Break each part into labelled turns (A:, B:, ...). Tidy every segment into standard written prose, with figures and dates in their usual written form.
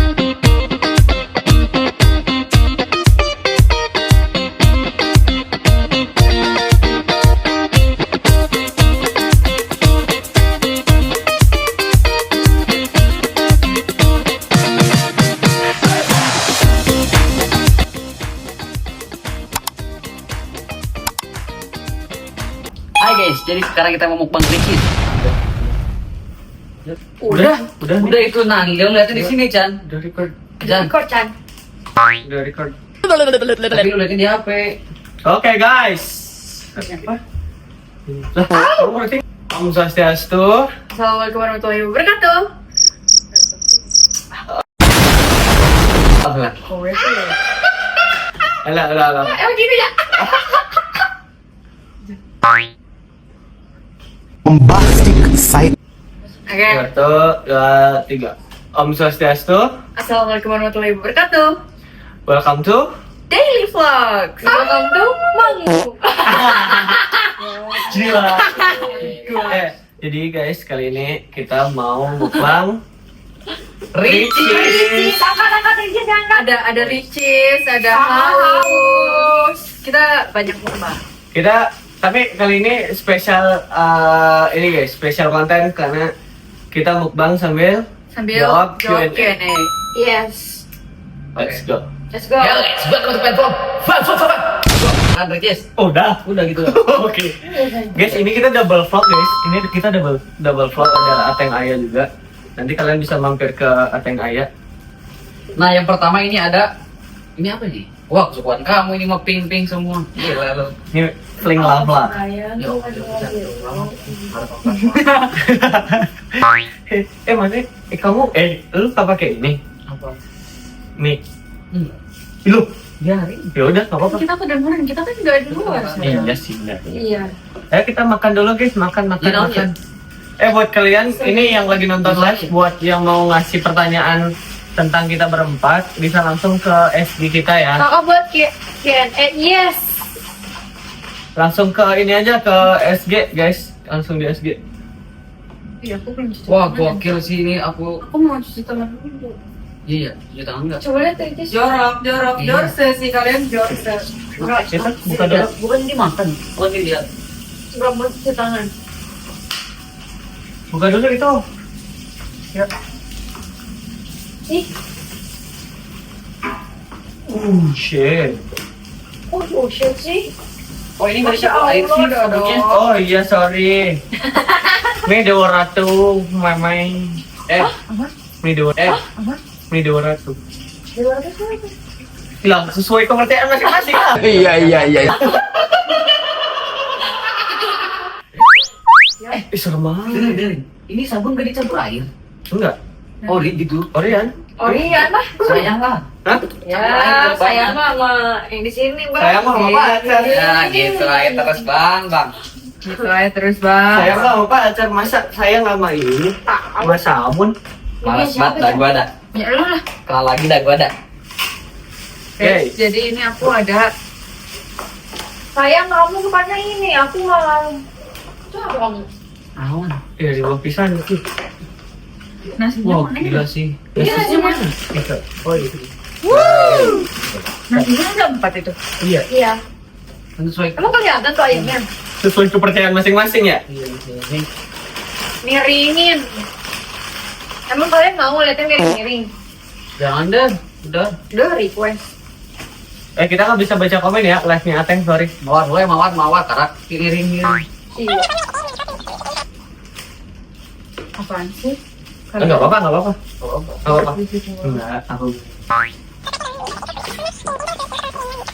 A: Hai guys, jadi sekarang kita mau mukbang kricis. Udah itu Nan, dia ngeliatnya di sini Chan.
B: Udah record.
A: Chan.
B: Udah record.
A: Tapi lu liatin di HP.
B: Oke guys.
A: Apa?
B: Lah, kamu berarti Om Swastiastu.
C: Assalamualaikum warahmatullahi wabarakatuh.
A: Apa?
B: Alah.
C: Emang gitu ya?
D: Bombastic side.
C: Oke.
B: 1, 2, 3. Om Swastiastu.
C: Assalamualaikum warahmatullahi wabarakatuh.
B: Welcome to
C: Daily Vlog. Welcome to Mangu.
B: Gila. Jadi guys, kali ini kita mau mukbang
A: Ricis.
C: Angkat Ricis, angkat. Ada Ricis, ada Haus. Kita banyak mukbang.
B: Tapi kali ini spesial ini guys, spesial konten karena kita mukbang sambil jawab
C: jawab
B: Q&A.
C: Q&A. Yes.
B: Let's go.
C: Let's go.
A: Ya guys, buat teman-teman Kan Ricis.
B: Oh, udah
A: gitu.
B: Oke. Guys, ini kita double vlog guys. Ini kita double vlog, ada Ateng Aya juga. Nanti kalian bisa mampir ke Ateng Aya.
A: Nah, yang pertama ini ada apa nih? Wah, kesukaan kamu ini mau pink semua. Gila lu.
B: Ini fling lava.
A: Yo.
B: Maksudnya kamu lu tak pakai ini?
A: Apa?
B: Mic. Lu
A: Biarin.
B: ya udah enggak apa-apa.
C: Kita kedengeran, kita kan nggak di luar.
B: Iya sih, benar.
C: Iya.
B: Ayo kita makan dulu guys, makan. Buat kalian ini yang lagi nonton live, buat yang mau ngasih pertanyaan tentang kita berempat, bisa langsung ke SG kita ya.
C: Kakak buat Q&A, yes.
B: Langsung ke ini aja ke SG guys, langsung di SG.
C: Iya, aku belum cuci
A: Wah,
C: tangan.
A: gokil sih ini aku.
C: Aku mau cuci tangan dulu.
A: Iya, cuci tangan enggak?
C: Coba lihat Ricis.
A: Iya.
C: Jorse sih kalian jorse. Enggak,
B: Kita buka dulu.
A: Bukan dimakan. Bukan dilihat.
C: enggak mau cuci tangan.
B: Buka dulu itu. Ya.
C: Ih,
B: Shit.
C: oh shit sih.
A: Oh, ini nggak
C: Masya
A: bisa air sih
C: Allah,
A: sabunnya.
C: dong.
B: Oh iya, sorry. Ini Dewa Ratu, mamai. Ini Dewa Ini Dewa Ratu.
C: Di luar itu apa?
B: Lah, sesuai pengertian masing-masing.
D: Iya.
B: Serem banget.
A: Dengerin. Ini sabun gak dicampur air.
B: Enggak.
A: Ori gitu.
B: Orian.
C: Oh iya lah.
A: Sayang lah.
B: Hah?
C: Ya, saya mah sama yang di sini, Bang.
B: Saya mah sama pacar.
A: Ya gitu aja terus bang.
C: Gitu aja terus, Bang.
B: Saya nggak mau pacar, masa saya nggak mau ini sama sabun.
A: Malas banget dah gua ada.
C: Ya lu lah.
A: Kalah lagi dah gua ada.
B: Oke.
C: Jadi ini aku ada. Sayang kamu bukannya ini, aku malah. Coba kamu.
A: Awan.
B: Ya di bawah pisang itu.
C: Nasinya
B: Wah,
C: mana?
B: gila sih.
C: Iya, nasinya mana?
B: Itu. Oh itu.
C: Nasinya ada 4 itu.
B: Iya.
C: Iya.
A: Sesuai.
C: Emang kelihatan tuh ayamnya?
B: Sesuai kepercayaan masing-masing ya.
A: Iya, ini.
C: Miringin. Emang kalian mau liatin miring-miring?
A: Jangan deh. Udah.
C: Udah request.
B: Kita nggak bisa baca komen ya, live-nya Ateng, sorry.
A: Mawar. Karak kiriring.
C: Iya. Apaan sih?
B: Enggak apa-apa. Enggak apa-apa.
A: Enggak. Aku.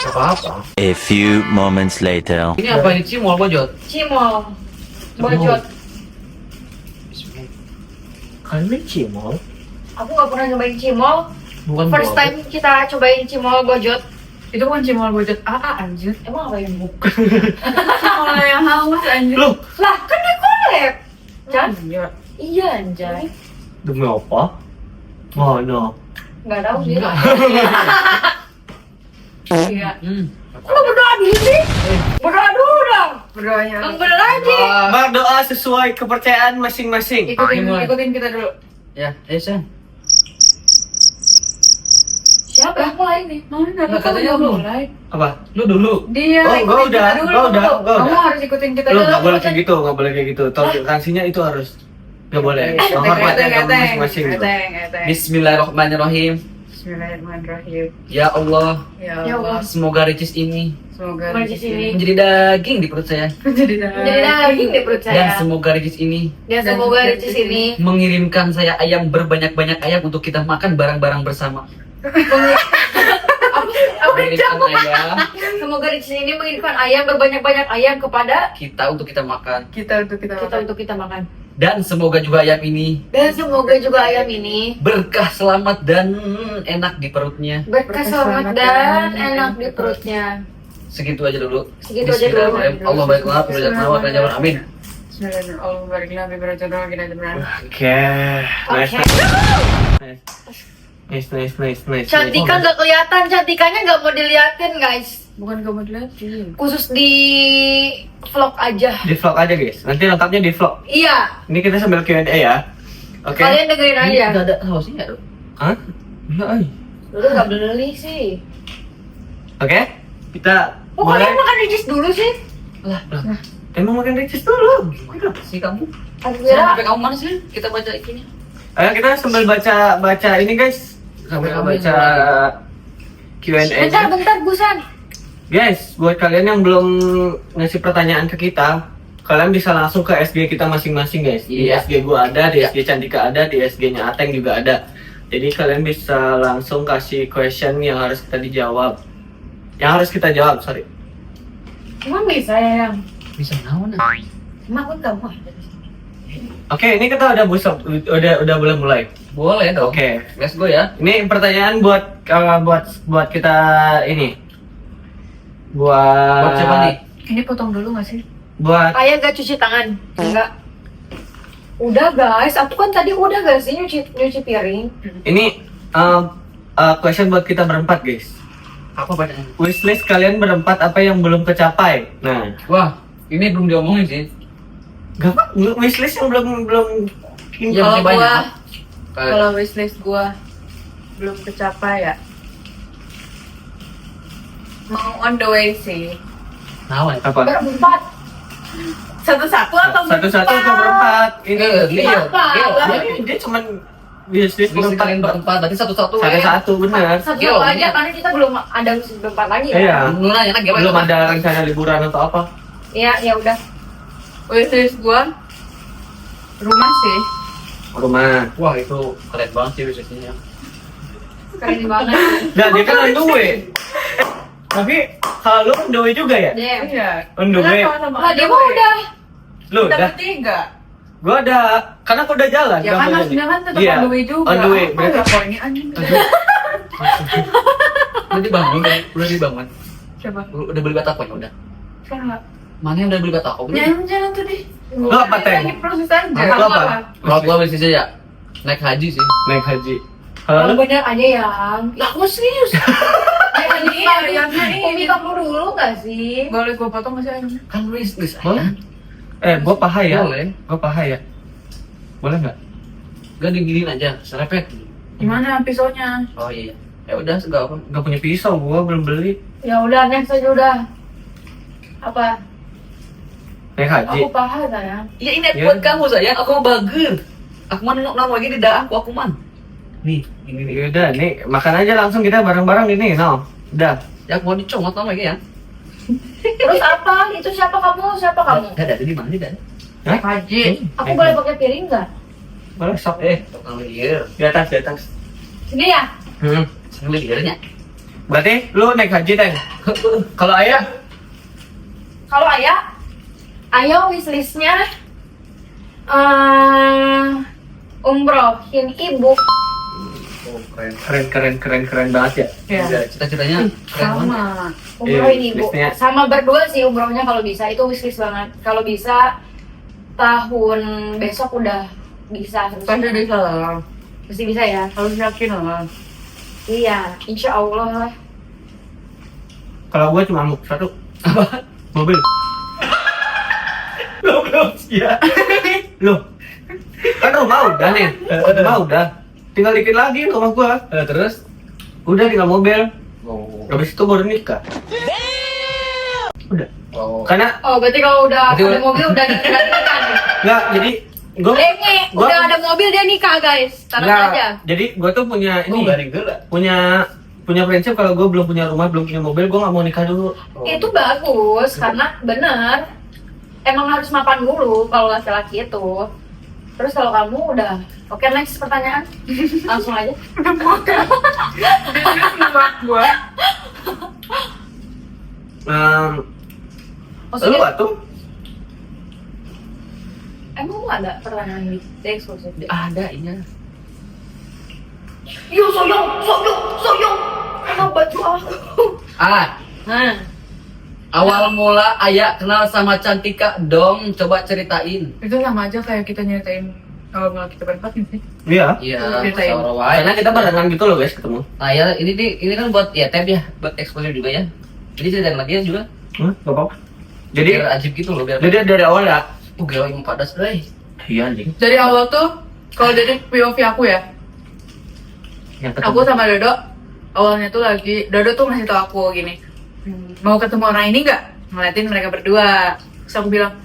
A: Apa-apa.
D: A few moments later.
A: Ini apa ini cimol bojot?
C: Cimol. Bojot.
B: Kalian cimol?
C: Aku gak pernah nyobain cimol.
A: Bukan
C: First
A: bojot.
C: time kita cobain cimol bojot. Itu bukan cimol bojot anjir. Emang apa yang bukan? Cimol yang haus anjir.
B: Loh,
C: Lah kan dia collab. Jan? Iya anjay.
B: demi apa? Oh no.
C: Gak tahu sih. Iya.
A: Hmm.
C: Kok lu berdoa dulu sih? Berdoa dulu dong. Berdoanya. Yang bener aja.
B: Berdoa sesuai kepercayaan masing-masing.
C: Ikutin kita dulu.
A: Ya, Sen.
C: Siapa yang mulai nih? Mana?
A: Lah, katanya
C: Kamu
A: belum.
C: mulai.
B: Apa?
A: Lu dulu.
C: Dia
B: Oh, gua
C: ikutin
B: udah,
C: kita dulu.
B: gua udah.
C: Kamu harus ikutin kita
B: Lu
C: dulu.
B: nggak boleh kayak gitu, nggak boleh kayak gitu. Toleransinya itu harus nggak boleh. Menghormati agama masing-masing. gitu.
A: Bismillahirrahmanirrahim.
C: Bismillahirrahmanirrahim.
A: Ya Allah,
C: Ya
B: Ya
C: Allah.
B: Allah.
A: semoga ricis ini
C: Semoga
E: Ricis ini
A: menjadi daging di perut saya.
C: menjadi
E: jadi daging deh perut
A: Dan
E: saya.
A: semoga ricis ini
E: Dan semoga ricis ini
A: mengirimkan saya ayam berbanyak-banyak ayam untuk kita makan barang-barang bersama. Mengirimkan ayam
E: semoga ricis ini mengirimkan ayam berbanyak-banyak ayam kepada
A: kita untuk kita makan.
C: kita untuk kita.
E: kita untuk kita makan.
A: Dan semoga juga ayam ini
E: Dan semoga juga ayam ini
A: berkah, selamat, dan enak di perutnya.
E: berkah selamat dan enak di perutnya.
A: Segitu aja dulu.
E: Segitu aja dulu.
A: Bismillahirrahmanirrahim. Allah baiklah, berjaya amin.
C: Bismillahirrahmanirrahim. Allah barik lana bi barakatuh kita benar.
B: Oke. Nice.
E: Oke.
B: Nice.
E: Cantika nggak kelihatan, cantikannya nggak mau diliatin guys.
C: Bukan kamu dilihatin.
E: Khusus di vlog aja.
B: Di vlog aja guys. Nanti lengkapnya di vlog.
E: Iya,
B: Ini kita sambil Q&A ya. Oke.
E: kalian dengerin
A: Ini
E: aja.
A: nggak ada hausnya nggak, Dok?
B: Hah? Iya, ay.
E: Lu nggak beli sih.
B: Oke. Kita
E: Kok kalian makan ricis dulu sih?
A: Lah,
B: emang makan ricis dulu.
A: gimana sih kamu?
E: Aku
A: Sekarang
E: kira
A: sampai kamu mana sih? Kita baca ikinya.
B: Ayo kita sambil baca ini guys. Sambil
A: Sambil
B: baca Q&A.
E: bentar Busan.
B: Guys, buat kalian yang belum ngasih pertanyaan ke kita, kalian bisa langsung ke SG kita masing-masing guys. Di
A: Iya.
B: SG gua ada, di SG Cantika ada, di SG-nya Ateng juga ada. Jadi kalian bisa langsung kasih question yang harus kita dijawab. Yang harus kita jawab, sorry.
E: Emang bisa ya yang?
A: Bisa naon ah?
E: Emang aku tahu ada di sini.
B: Oke, ini kita udah boleh mulai.
A: Boleh dong.
B: Oke.
A: Let's go ya.
B: Ini pertanyaan buat kita ini.
A: Buat siapa nih?
C: Ini potong dulu nggak sih?
B: Buat
E: Ayah gak cuci tangan? Enggak. Udah guys, aku kan tadi udah gak sih nyuci piring.
B: ini question buat kita berempat, guys.
A: Apa pertanyaan?
B: Wishlist kalian berempat apa yang belum tercapai? Nah,
A: Wah, ini belum diomongin sih.
B: gak apa, wishlist yang belum
A: Iya,
C: Kalau
A: masih banyak.
C: gua-
A: Kayak-
C: Kalau wishlist gua belum tercapai ya. Mau on the way sih.
A: naon?
B: apa?
E: Berempat.
C: Satu-satu atau
B: Satu-satu atau berempat? Ini
A: Leo.
E: Apa?
B: dia cuman wishlist
A: Bisa
B: berempat.
A: kalian berempat, berarti satu-satu.
B: Satu-satu benar.
E: Satu
A: Yo,
E: aja
A: ini-
E: karena kita belum ada berempat lagi ya.
B: Iya.
A: Lu nanya kan gimana?
B: Belum ada rencana liburan atau apa?
E: Iya, ya udah.
C: wishlist gua rumah sih.
B: Rumah.
A: Wah, itu keren banget sih wishlistnya.
E: Keren banget.
B: Nah, dia kan on the way. Tapi kalau lu on the way juga ya?
E: Iya.
C: Iya.
B: On the way.
E: Lah dia mah udah.
B: Lu
C: Kita
B: udah?
C: bertiga.
B: Gua ada, karena aku udah jalan.
C: Ya
B: gak
C: kan
B: boleh
C: harusnya
B: nih.
C: kan tetap
B: Iya,
C: on the way juga.
B: On the way.
C: Apa
B: Berarti
C: ya kok ini anjing?
A: Udah dibangun, udah dibangun.
C: Coba.
A: Udah beli batako ya udah.
C: Kan
A: Mana yang udah beli batako?
C: jalan tuh deh.
B: Lu apa, Teng?
C: Lagi proses aja.
B: Lu apa?
A: Kalau gua wishlistnya ya naik haji sih.
B: Naik haji. Kalau
E: Kalau
B: lu?
E: bener aja yang. Lah aku serius. Kayak ini
C: ayamnya
E: Umi kamu dulu gak sih?
C: Boleh gua potong nggak sih ayamnya?
A: Kan wishlist
B: Boleh?
A: ayam.
B: Gua paha ya.
A: Boleh.
B: Gua paha ya. Boleh nggak?
A: Gak diginiin aja, serepet.
C: Gimana pisaunya?
A: Oh iya. Ya udah, segala apa.
B: Gak punya pisau, gua belum beli.
E: Ya udah next aja udah. Apa?
B: Naik haji.
E: Aku paha sayang.
A: Iya ini
B: Ya.
A: buat kamu sayang, aku mau bager. Aku mau nongol lagi di daang aku man. Nih, ini nih.
B: Yaudah, nih makan aja langsung kita bareng-bareng ini, no. Udah.
A: Ya aku mau dicomot lagi ya.
E: Terus apa? Itu siapa kamu? Siapa kamu?
A: Ada di mana nih,
B: Hah?
C: Haji.
E: Aku boleh pakai piring nggak?
B: Boleh sok.
A: tukang liar.
B: Di atas, di atas.
E: Sini ya.
A: Sang liarnya.
B: Berarti lu naik haji, Teng. Kalau ayah,
E: Kalau ayah wishlistnya umrohin ibu.
A: Oh,
B: keren banget ya.
C: Ya.
A: Udah, cita-citanya keren banget.
C: Sama.
E: Umrohin
B: Iya,
E: ibu.
B: wishlistnya.
E: Sama berdua sih umrohnya kalau bisa. Itu wishlist banget. Kalau bisa tahun besok udah bisa.
C: Pasti bisa lah.
E: Pasti bisa ya.
C: Harus yakin lah.
E: Iya, insya Allah lah.
B: Kalau gua cuma mau satu. Apa? Mobil. Lo belum siap. Loh. Kan rumah udah nih. Rumah udah. Tinggal dikit lagi rumah gua.
A: Terus
B: Udah tinggal mobil.
A: Oh.
B: Habis itu baru nikah. Udah.
A: Oh.
B: Karena
E: Oh, berarti kalau udah
A: Berarti
E: ada mobil udah nikah nih.
B: enggak, jadi gue
E: Udah ada mobil dia nikah, guys. Taruh aja.
B: jadi gue tuh punya
A: Ini
B: ini
A: garing gila.
B: punya prinsip kalau gue belum punya rumah, belum punya mobil, gue nggak mau nikah dulu.
E: Itu bagus karena bener emang harus mapan dulu kalau laki-laki itu. Terus kalau kamu udah oke, next pertanyaan. Langsung aja.
C: Gua.
B: Lu
E: Maksudnya
B: tuh
E: emang lu ada pertanyaan di eksklusif?
A: Ada iya.
E: Yo soyong. Emang baju aku.
A: Ah,
E: Nah,
A: awal mula Ayah kenal sama Cantika dong, coba ceritain.
C: Itu sama aja kayak kita nyeritain kalau malah kita berempat nih.
B: iya.
A: Iya,
C: Ceritain.
A: Sarawai.
B: Karena kita barengan gitu loh guys ketemu.
A: Nah ya, ini kan buat ya tab ya, buat exposure juga ya. Jadi ceritain lagi ya juga.
B: Gak apa-apa. Jadi
A: Biar ajib gitu loh, biar.
B: jadi dari awal ya.
A: Gila yang padas deh.
B: Iya anjing.
C: Dari awal tuh, kalau dari POV aku ya,
B: Yang
C: aku sama Dodo awalnya tuh lagi, Dodo tuh ngasih tau aku gini, mau ketemu orang ini nggak? Ngeliatin mereka berdua. Terus aku bilang,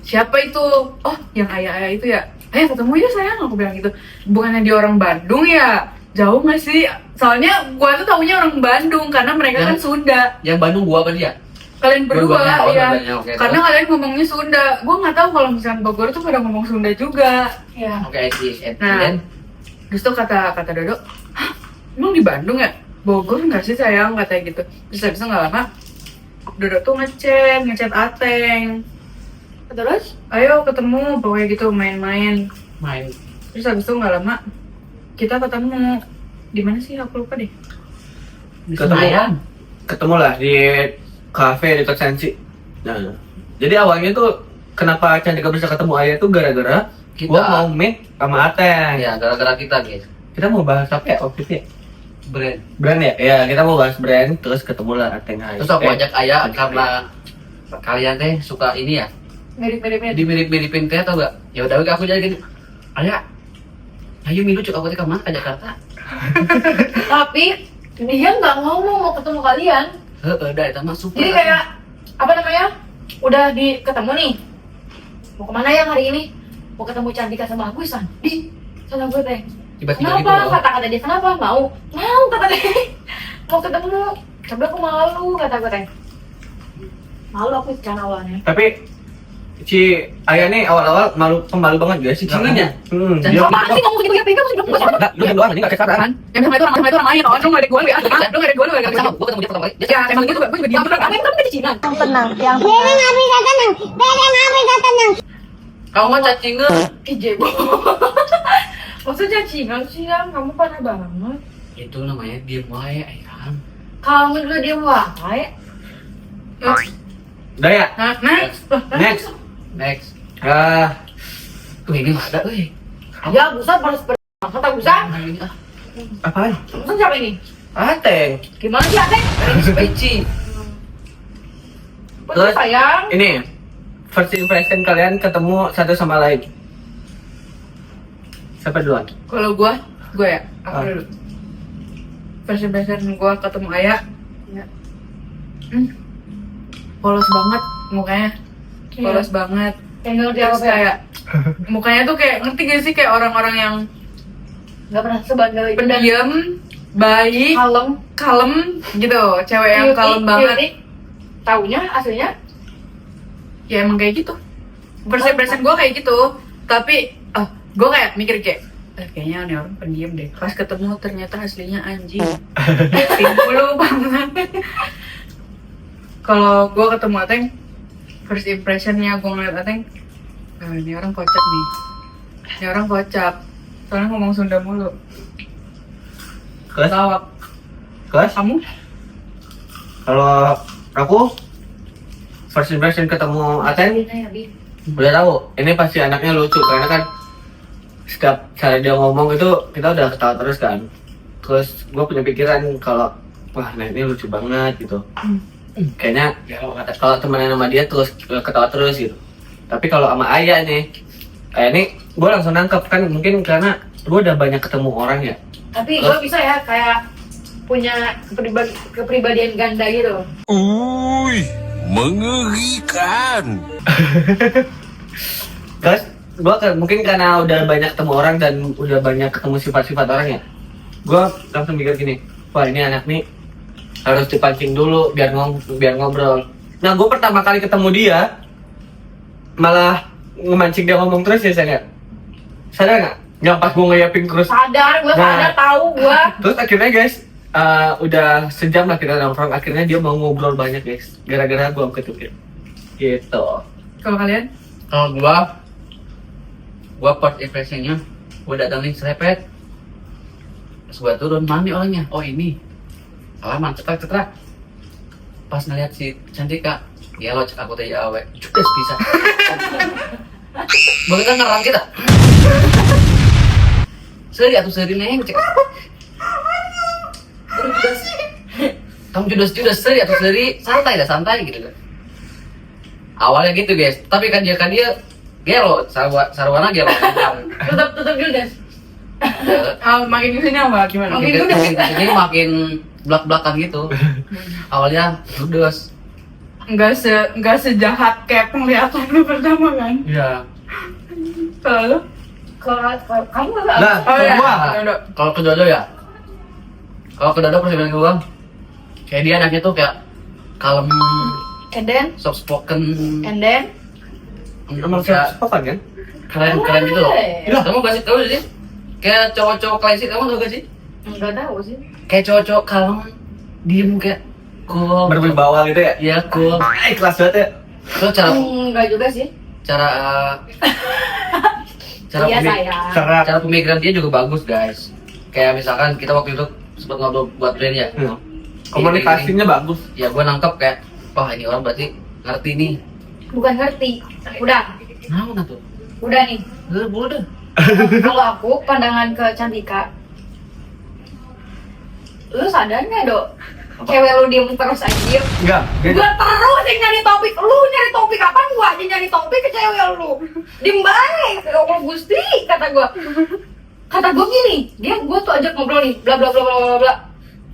C: siapa itu? Oh, yang ayah-ayah itu ya? Ketemu ya sayang, aku bilang gitu. Bukannya dia orang Bandung ya? Jauh nggak sih? Soalnya gua tuh taunya orang Bandung karena mereka kan Sunda.
A: Yang Bandung gua apa dia?
C: Kalian berdua
A: Dua-duanya, oh,
C: ya.
A: dua-duanya, oke,
C: Karena kalian ngomongnya Sunda. Gua nggak tahu kalau misalnya Bogor tuh pada ngomong Sunda juga.
E: ya.
A: Oke, IC.
C: Nah, terus tuh kata Dodo, hah, emang di Bandung ya? Bogor nggak sih sayang, katanya gitu. Terus habis itu nggak lama, Dodo tuh ngechat Ateng.
E: Terus?
C: Ayo ketemu, pokoknya gitu main-main.
A: Main.
C: Terus habis itu nggak lama, kita ketemu di mana sih? Aku lupa deh.
A: Senayan.
B: Ketemu lah di kafe dekat Sensi. Nah, jadi awalnya tuh kenapa Cantika bisa ketemu Ayah tuh gara-gara
A: Kita-
B: gua mau meet sama Ateng.
A: Ya, gara-gara kita guys.
B: Kita mau bahas apa ya waktu itu ya?
A: Brand.
B: Brand ya? Ya, kita mau bahas brand, terus ketemu lah Ateng Ayah.
A: Terus aku ajak Ayah karena kalian teh suka ini ya.
E: Mirip-mirip.
A: Jadi mirip-miripin teh atau enggak? Ya udah aku jadi gini. Ayah, ayo Milu cuk aku teh ke mana ke Jakarta.
E: Tapi dia nggak ngomong mau ketemu kalian.
A: Udah itu masuk.
E: Jadi kayak apa namanya? Udah ketemu nih. Mau kemana ya hari ini? Mau ketemu Cantika sama aku, San. Di sana gue teh.
A: Tiba-tiba gitu
E: Kenapa?
A: loh.
E: Kata-kata dia kenapa? Mau kata dia. Mau ketemu. Tapi aku malu, kata gue teh. Malu aku kan awalnya.
B: Tapi si Ayah nih awal-awal pemalu banget guys.
A: Cingin ya?
B: Dia
E: Apaan sih ngomong gitu kayak kamu sih bilang
B: enggak, lu doang ini enggak kesabaran.
C: Kan? Yang sama itu orang lain, oh, lu nggak ada gue, lu nggak ada gue, lu nggak
A: Sama,
C: ada
A: gua ketemu dia pertama kali.
C: Ya, emang gitu, gue juga diam terus.
E: Apa yang kamu di Cina?
A: Kamu mah cacingan.
C: Jebo. Maksudnya cingan sih yang kamu parah banget.
A: Itu namanya diem wae Ayah.
E: Kamu juga dia wae.
B: Udah ya?
C: Nah,
B: Next.
A: Next.
B: Tuh
A: Tuh ini nggak ada,
E: Ya, Busan balas kata Busan.
A: Nah, ini ah.
B: apaan?
E: Busan siapa ini?
B: Ateng.
E: Gimana sih, Ateng?
A: Ini speci.
E: Betul sayang.
B: Ini first impression kalian ketemu satu sama lain. Siapa duluan?
C: kalau gue ya, aku
B: Ah.
C: dulu. First impression gue ketemu Ayah,
E: Ya.
C: polos banget mukanya, polos banget.
E: Kayak nggak ngerti
C: Terus
E: apa-apa ya?
C: kayak mukanya tuh kayak ngerti gak sih kayak orang-orang yang
E: Nggak pernah sebandel itu.
C: pendiam, baik,
E: Kalem.
C: kalem gitu, cewek yang
E: Cuti,
C: kalem banget.
E: cuti. Taunya aslinya
C: Ya emang kayak gitu. First impression gue kayak gitu, tapi gue kayak mikir kayak kayaknya ini orang pendiam deh. Pas ketemu ternyata aslinya anjing. Simpul banget. Kalau gue ketemu Ateng, first impressionnya gue ngeliat Ateng, ini orang kocak nih. Ini orang kocak. Soalnya ngomong Sunda mulu.
B: Kelas?
C: Lawak.
B: Kelas?
C: Kamu?
B: Kalau aku first impression ketemu Ateng
E: ya, Bi.
B: udah tahu ini pasti anaknya lucu karena kan setiap kali dia ngomong itu kita udah ketawa terus kan. Terus gue punya pikiran kalau wah nah ini lucu banget gitu. Kayaknya kalau temenan sama dia terus ketawa terus gitu. Tapi kalau sama Ayah nih, kayak ini gue langsung nangkep kan mungkin karena gue udah banyak ketemu orang ya.
E: Tapi gue bisa ya kayak punya kepribadian ganda gitu.
D: Uy, mengerikan.
B: Terus gue mungkin karena udah banyak ketemu orang dan udah banyak ketemu sifat-sifat orang ya, gue langsung mikir gini, wah ini anak nih harus dipancing dulu biar ngobrol. Nah gue pertama kali ketemu dia malah ngemancing dia ngomong terus ya, sadar nggak? Yang pas gue ngeyapin terus.
E: Sadar, gue
B: Nah.
E: sadar, tahu gue.
B: Terus akhirnya guys, udah sejam lah kita nongkrong, akhirnya dia mau ngobrol banyak guys, gara-gara gue ketukir gitu.
C: Kalau kalian?
A: Kalau gua first impressionnya, gua datangin serepet. Pas gua turun, mami orangnya. Oh ini, alaman cetrak. Pas ngeliat si Cantika, ya lo cek aku teh awe, judes bisa. Bagaimana ngerang kita? Seri atau seri neng cek. Kamu judes seri atau seri santai gitu kan. Awalnya gitu guys, tapi kan dia gelo, sarwana gelo.
E: Tutup Judas.
C: Makin kesini apa? Gimana?
A: Ini makin belak-belakan gitu. Awalnya judes.
C: Enggak sejahat kayak penglihatan lu pertama kan?
B: Iya.
C: Kalau lu?
E: Kalau kamu nggak?
B: Nah,
C: Oh iya.
B: gua
C: Dodo.
A: Kalau ke Dodo ya, kalau ke Dodo pasti bilang ke gua, kayak dia anaknya tuh kayak kalem,
E: And then,
A: soft spoken,
B: emang
A: kayak
B: sopan kan?
A: keren gitu loh.
B: Iya.
A: Kamu kasih tahu sih, kayak cowok-cowok klasik kamu tau gak sih?
E: nggak tahu sih.
A: Kayak cowok-cowok kalem, diem kayak cool.
B: Berwibawa gitu ya?
A: Iya cool.
B: Kelas banget ya?
A: Terus
E: Nggak juga sih.
A: cara
E: Iya
A: pemi-
E: sayang.
A: cara pemikiran dia juga bagus guys. Kayak misalkan kita waktu itu sempat ngobrol buat brand ya.
B: Hmm. Komunikasinya bagus.
A: Ya gue nangkep kayak, wah ini orang berarti ngerti nih.
E: Bukan ngerti. Udah
A: Nah tuh.
E: nih.
A: Udah.
E: Kalau aku pandangan ke Cantika, lu sadar nggak Dok? Cewek lu diem terus aja.
B: Enggak.
E: Gua terus yang nyari topik, lu nyari topik kapan gua aja nyari topik ke cewek lu. Diem baik, oh Gusti kata gua. Kata gua gini, gua tuh ajak ngobrol nih, bla bla bla bla bla bla.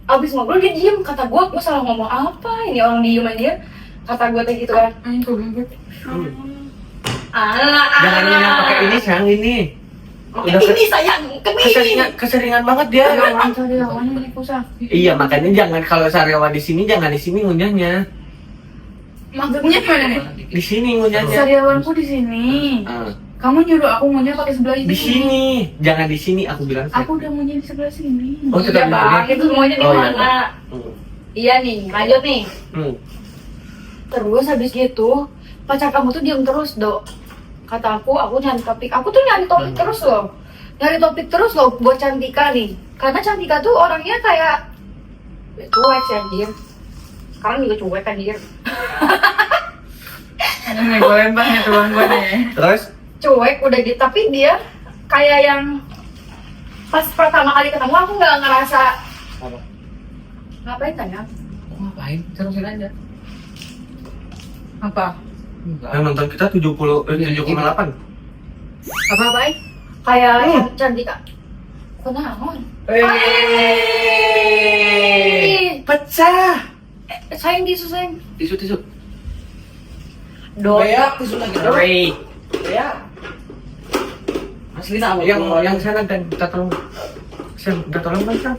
E: Abis ngobrol dia diem, kata gua salah ngomong apa? Ini orang diem aja. Kata gua kayak gitu kan.
B: Jangan yang pakai ini sayang ini. Udah
E: Ini sayang,
B: keseringan banget dia. Iya makanya jangan kalau sariawan di sini jangan di sini ngunyahnya.
C: Maksudnya gimana nih?
B: Di sini ngunyahnya.
C: Sariawanku di sini.
B: Ah,
C: Kamu nyuruh aku ngunyah pakai sebelah ini.
B: di sini, jangan di sini aku bilang.
C: Aku udah ngunyah di sebelah sini.
B: Oh,
E: Iya
B: tetap di
E: bang,
B: sini.
E: itu semuanya di
B: Oh, iya.
E: mana?
B: Hmm.
E: Iya nih, lanjut nih.
B: Hmm.
E: Terus habis gitu, pacar kamu tuh diem terus, Dok. Kata aku nyari topik. Aku tuh nyari topik terus loh. Nyari topik terus loh buat Cantika nih. Karena Cantika tuh orangnya kayak cuek sih anjir. Sekarang juga cuek kan dia.
C: Ini gue lempar nih tuan gue nih.
B: Terus
E: Cuek udah gitu, tapi dia kayak yang pas pertama kali ketemu aku nggak ngerasa
A: Apa?
E: ngapain tanya.
A: Ngapain? Terusin aja.
C: Apa?
B: yang nonton kita 7,8.
E: Apa-apain? Kayak yang Cantika. Kenaon?
B: Pecah.
E: Sayang tisu sayang.
A: Tisu.
E: Dok.
A: Tisu lagi.
B: Ray.
A: Asli nama
B: Yang sana dan kita tolong. Sam, kita tolong kan Sam.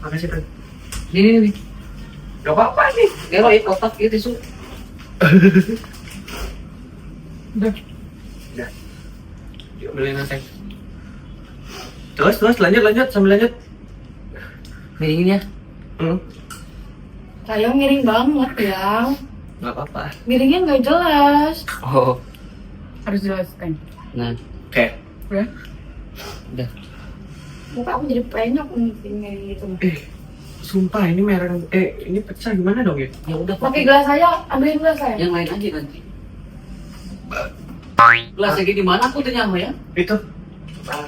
B: Makasih Bang.
A: Ini.
B: Gak apa-apa nih.
A: Gelo itu kotak itu tisu.
B: Udah. Yuk beliin nasi. Terus lanjut sambil lanjut.
A: Miringin ya.
E: Sayang miring banget ya.
B: Gak apa-apa.
E: Miringnya nggak jelas.
B: Oh.
C: Harus jelaskan.
A: Nah,
B: Oke.
C: Udah?
A: udah.
E: Muka aku jadi penyok nih gitu.
B: Sumpah ini merah. Ini pecah gimana dong ya?
A: Ya udah
E: Pakai gelas saya, ambilin gelas saya.
A: yang lain aja nanti. Gelas lagi di mana aku tanya ya?
B: Itu.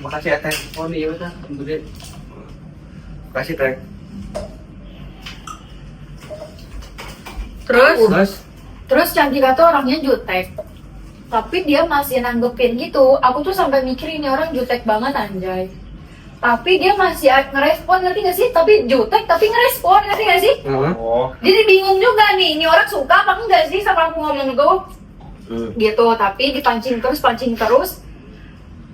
B: Makasih ya Teh.
A: Oh iya udah, kemudian
B: Makasih Teh.
E: Terus Cantika tuh orangnya jutek. Tapi dia masih nanggepin gitu. Aku tuh sampai mikir ini orang jutek banget anjay. tapi dia masih ngerespon, ngerti gak sih? Tapi jutek tapi ngerespon, ngerti gak sih?
B: Oh.
E: Jadi bingung juga nih, ini orang suka apa enggak sih sama aku ngomong tuh? Gitu, tapi dipancing terus.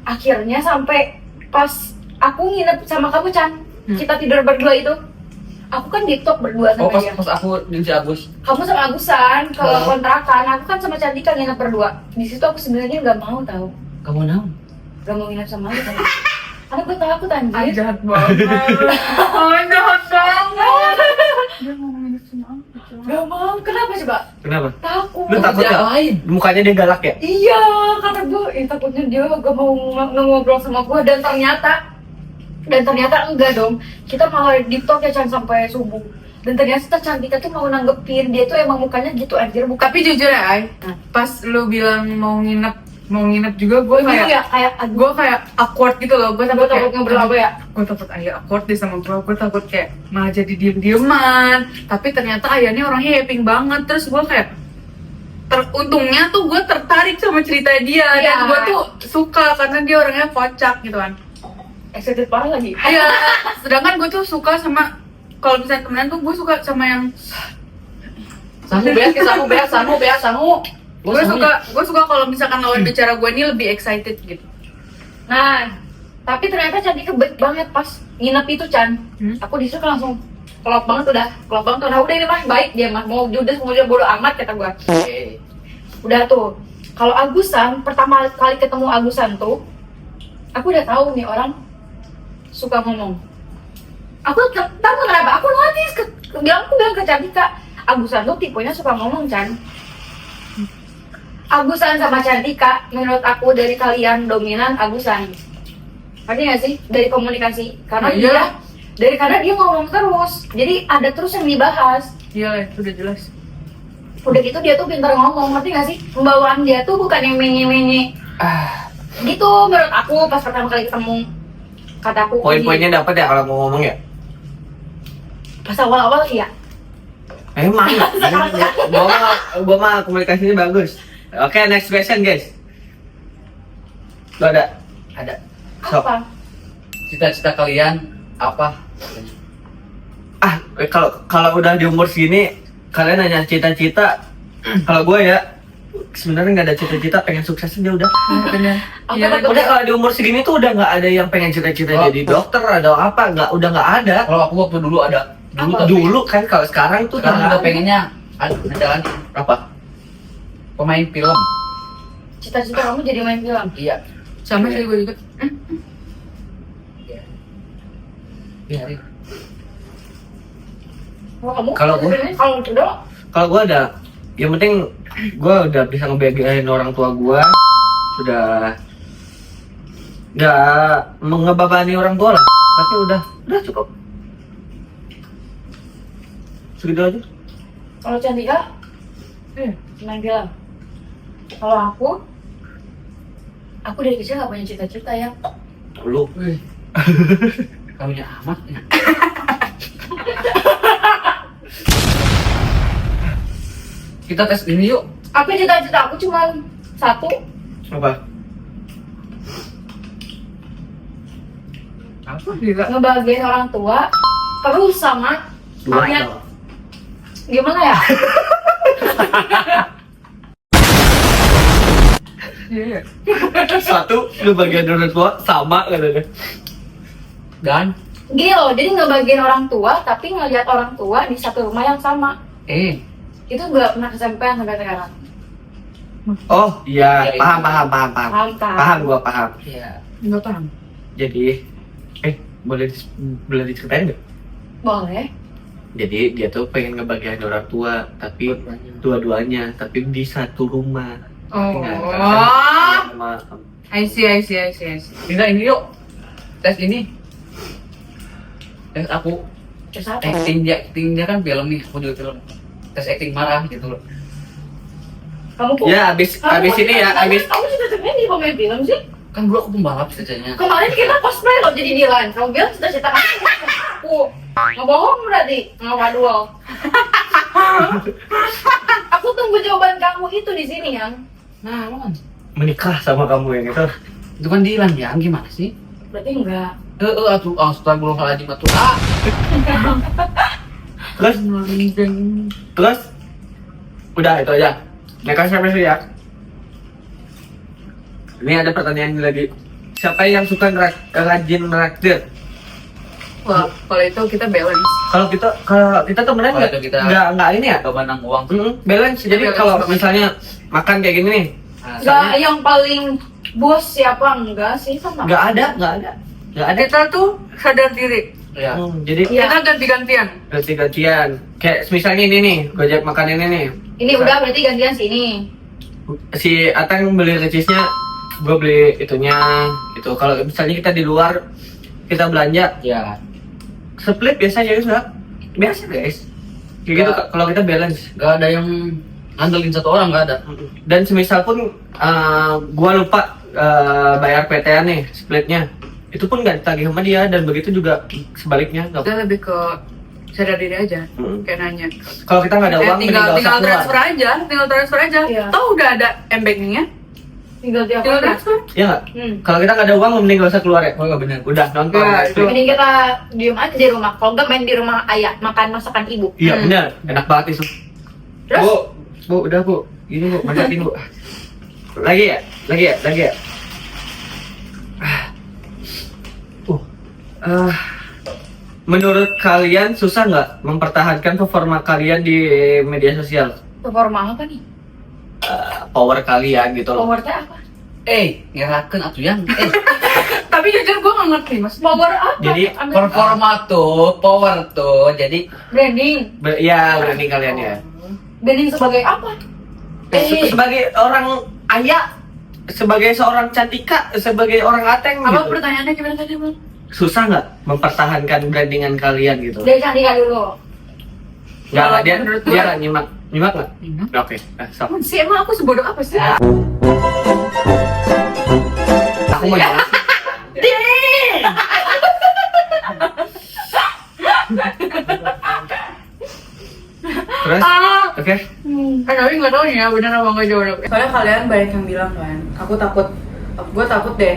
E: Akhirnya sampai pas aku nginep sama kamu, Chan, kita tidur berdua itu. Aku kan di top berdua
A: Oh,
E: sama dia.
A: pas aku di si Agus.
E: Kamu sama Agusan ke kontrakan, aku kan sama Cantika nginep berdua. Di situ aku sebenarnya nggak mau tahu,
A: Kamu tahu?
E: nggak mau nginep sama Agus. Karena gue takut anjir.
C: Jahat banget. Jahat banget. Dia ngomongin sama aku.
E: Gak mau, kenapa coba?
B: Kenapa?
E: Takut.
B: Lu takut ya?
A: lain.
B: Mukanya dia galak ya?
E: Iya, kata gue, takutnya dia gak mau ngobrol sama gue dan ternyata enggak dong. Kita malah di talk ya Chan sampai subuh. Dan ternyata Cantika tuh mau nanggepin, dia tuh emang mukanya gitu anjir, bukan.
C: Tapi jujur ya, Ay, pas lu bilang mau nginep juga, gue kayak awkward gitu loh. Gue
E: Gue takut ngobrol apa ya?
C: Gue takut Ayah awkward deh sama gue takut kayak malah jadi diem-dieman. Tapi ternyata Ayahnya orangnya happy banget. Terus gue kayak untungnya tuh gue tertarik sama cerita dia.
E: Iya.
C: Dan gue tuh suka karena dia orangnya kocak gitu kan.
E: Excited parah lagi.
C: Iya, sedangkan gue tuh suka sama, kalau misalnya temenan tuh gue suka sama yang
A: Sangu.
C: gue suka kalau misalkan lawan bicara gue ini lebih excited gitu.
E: Nah, tapi ternyata Cantika baik banget pas nginep itu, Chan. Aku disitu kan langsung klop banget udah. Nah udah ini mah baik dia mah, mau judes mau dia bodo amat kata gua. Udah tuh. Kalau Agusan, pertama kali ketemu Agusan tuh, aku udah tahu nih orang suka ngomong. Aku tahu kenapa? Aku notice aku bilang ke Cantika, Agusan tuh tipenya suka ngomong, Chan. Agusan sama Cantika, menurut aku dari kalian dominan Agusan. Ngerti gak sih? Dari komunikasi. Karena karena dia ngomong terus. Jadi ada terus yang dibahas.
C: Iya, udah jelas.
E: Udah gitu dia tuh pintar ngomong, ngerti gak sih? Pembawaan dia tuh bukan yang menye-menye. Gitu menurut aku pas pertama kali ketemu. Kataku.
B: Poin-poinnya dapat ya kalau mau ngomong ya?
E: Pas awal-awal iya.
B: Emang. Gua mah komunikasinya bagus. Oke, next question guys. Lo ada?
A: Ada.
B: Sok.
E: Apa?
A: Cita-cita kalian apa?
B: Kalau udah di umur segini, kalian nanya cita-cita. Kalau gue ya, sebenarnya nggak ada cita-cita, pengen sukses aja udah.
C: Bener.
E: Apa
B: Udah kalau di umur segini tuh udah nggak ada yang pengen cita-cita jadi dokter atau apa, udah nggak ada.
A: Kalau aku waktu dulu ada.
B: Dulu kan, kalau sekarang tuh
A: Sekarang
B: udah
A: juga pengennya ada kan apa? Pemain film.
E: Cita-cita kamu jadi main film?
A: Iya.
C: Sama sih gue juga.
A: Biarin.
B: Kalau gue-
E: kalau udah
B: Kalau gue ada, yang penting gue udah bisa ngebahagiain orang tua gue, udah nggak ngebebani orang tua lah, tapi udah cukup. Segitu aja.
E: kalau Cantika main film. Kalau aku dari kecil gak punya cita-cita ya.
B: Lu
A: Kamunya amat ya. Kita tes ini yuk.
E: Aku cita-cita aku cuma satu,
B: apa?
A: Apa?
E: ngebahagiain orang tua, terus sama
B: Dua
E: niat-
B: itu.
E: gimana ya?
B: Satu, lu bagian orang tua sama katanya.
A: Dan
E: Gini loh, jadi ngebagian orang tua tapi ngelihat orang tua di satu rumah yang sama. Itu gak pernah kesampaian sampai sekarang.
B: Oh iya,
A: Ya,
B: paham.
E: Paham kan?
B: Paham, gua paham.
A: iya.
C: Nggak paham.
B: Jadi, boleh diceritain nggak?
E: Boleh.
B: Jadi dia tuh pengen ngebagian orang tua, tapi dua-duanya, tapi di satu rumah.
C: Oh.
B: Nggak, karena sama-
C: I see.
A: Kita ini yuk. Tes ini. Tes aku.
E: Terus apa?
A: Acting dia kan film nih, aku juga film. Tes acting marah gitu loh.
E: Kamu kok?
B: Ya, abis ini ya, abis
E: Kamu cita-citanya jadi pemain film sih?
A: Kan dulu aku pembalap ceritanya.
E: Kemarin kita cosplay loh jadi Dilan. Kamu bilang cita-cita kamu aku. Nggak bohong berarti? Nggak waduh. Aku tunggu jawaban kamu itu di sini yang.
A: Nah, lo kan.
B: menikah sama kamu yang itu.
A: Itu kan Dilan ya, gimana sih?
E: Berarti enggak.
A: Atuh astagfirullahaladzim atuh. Ah.
B: Terus udah itu aja. Mereka siapa sih ya? Ini ada pertanyaan lagi. Siapa yang suka rajin ngeraktir?
C: Wah, kalau itu kita balance.
B: Kalau kita temenan
A: Kalau itu kita-
B: nggak ini ya?
A: Coba nang uang.
B: Balance. Jadi
C: Balance
B: kalau
C: banget.
B: misalnya makan kayak gini nih,
E: Gak yang paling bos siapa enggak sih sama.
B: nggak ada.
C: Kita tuh sadar diri.
A: Ya.
B: Jadi
E: Iya.
C: Kita ganti-gantian.
B: ganti-gantian. Kayak misalnya ini nih, gojek makan ini nih.
E: Ini udah berarti gantian sini.
B: Si Atang beli cheese-nya, gue beli itunya. Itu kalau misalnya kita di luar kita belanja,
A: Ya.
B: split biasa ya sudah. Biasa guys. Kayak gitu
A: Nggak.
B: kalau kita balance.
A: Gak ada yang ngandelin satu orang, gak ada.
B: Dan semisal pun gua lupa bayar PT-an nih splitnya, itu pun nggak ditagih sama dia, dan begitu juga sebaliknya. Nggak.
C: Kita lebih ke sadar diri aja.
B: Hmm.
C: Kayak nanya.
B: Kalau kita nggak ada uang, mending
C: tinggal
B: nggak usah keluar.
C: transfer aja.
E: Iya.
C: Tahu udah ada m-bankingnya,
E: Tinggal tiap
C: tinggal
E: hari.
C: transfer.
B: Iya nggak?
E: Hmm.
B: Kalau kita nggak ada uang, mending nggak usah keluar ya.
A: Oh, gak bener.
B: Udah nonton.
C: Nggak,
B: Netflix.
C: itu.
E: Mending kita diem aja di rumah. Kalau enggak main di rumah ayah, makan masakan ibu.
B: Iya benar, enak banget itu.
E: Terus?
B: Bu, udah bu, ini bu, masakin bu. Lagi ya. Menurut kalian susah nggak mempertahankan performa kalian di media sosial?
E: Performa apa nih?
B: Power kalian gitu loh.
E: Power teh apa?
A: Ngerakeun atuh yang.
C: Tapi jujur gue nggak ngerti mas.
E: Power apa?
B: Jadi,
A: Performa tuh, power tuh. Jadi
E: Branding.
B: Ya berani kalian ya.
E: Branding sebagai apa?
B: Sebagai orang ayah, sebagai seorang cantika, sebagai orang ateng
C: Apa
B: gitu.
C: pertanyaannya gimana tadi bang?
B: Susah nggak mempertahankan brandingan kalian gitu?
E: Dari Candika dulu.
B: Nggak,
C: Kalau
B: dia
C: menurut
B: dia
C: gua-
B: nggak nyimak nggak?
C: Nyimak.
B: Oke, stop.
C: Sih emang aku sebodoh apa sih?
B: Aku mau jawab. Terus, oke.
C: Tapi nggak tahu nih ya benar apa nggak jawab. Soalnya kalian banyak yang bilang kan, gue takut deh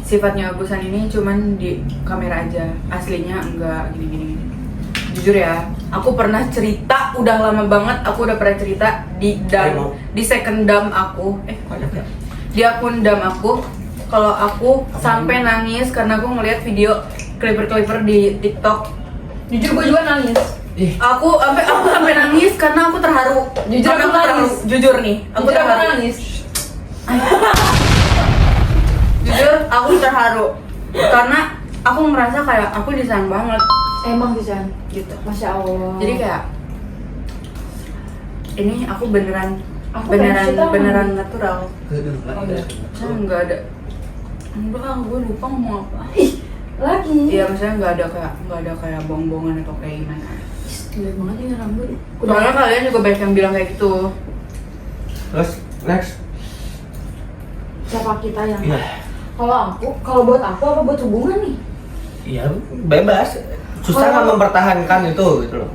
C: sifatnya Agusan ini cuman di kamera aja, aslinya enggak gini. Jujur ya, aku pernah cerita, udah lama banget aku udah pernah cerita di second dam aku, di akun dam aku, kalau aku sampai nangis karena aku ngeliat video clipper di TikTok.
E: Jujur gue juga nangis.
C: Aku sampai nangis karena aku terharu.
E: Jujur
C: Karena
E: aku nangis.
C: Jujur nih, aku
E: Jujur
C: terharu.
E: nangis.
C: Jujur aku terharu karena aku ngerasa kayak aku disayang banget
E: Emang bisa.
C: gitu.
E: Masya Allah.
C: Jadi kayak ini aku beneran
E: Aku pengen cerita.
C: beneran natural.
E: Oh, iya.
C: Saya nggak ada. Enggak, gue lupa ngomong apa.
E: Lagi.
C: Iya, maksudnya nggak ada kayak bohong-bohongan atau kayak gimana.
E: Gila banget ini rambut.
C: Soalnya kalian juga banyak yang bilang kayak gitu.
B: Terus, next.
E: Siapa kita yang?
B: Iya.
E: Kalau buat aku apa buat hubungan nih?
B: Iya, bebas. Susah nggak mempertahankan itu gitu loh.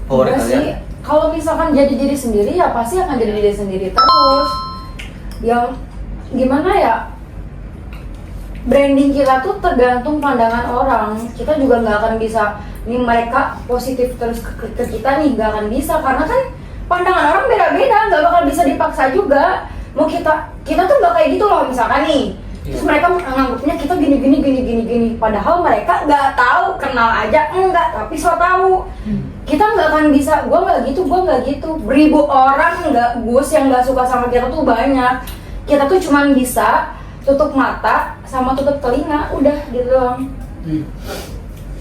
B: Power
F: Enggak
B: kalian.
F: sih, kalau misalkan jadi diri sendiri ya pasti akan jadi diri sendiri terus. Yang gimana ya? Branding kita tuh tergantung pandangan orang. Kita juga nggak akan bisa nih mereka positif terus ke kita nih, nggak akan bisa karena kan pandangan orang beda-beda, nggak bakal bisa dipaksa juga. Mau kita tuh nggak kayak gitu loh misalkan nih. Terus mereka menganggapnya kita gini. Padahal mereka nggak tahu, kenal aja enggak, tapi so tahu. Kita nggak akan bisa, gue nggak gitu. Beribu orang nggak gus yang nggak suka sama kita tuh banyak. Kita tuh cuman bisa tutup mata sama tutup telinga, udah gitu doang.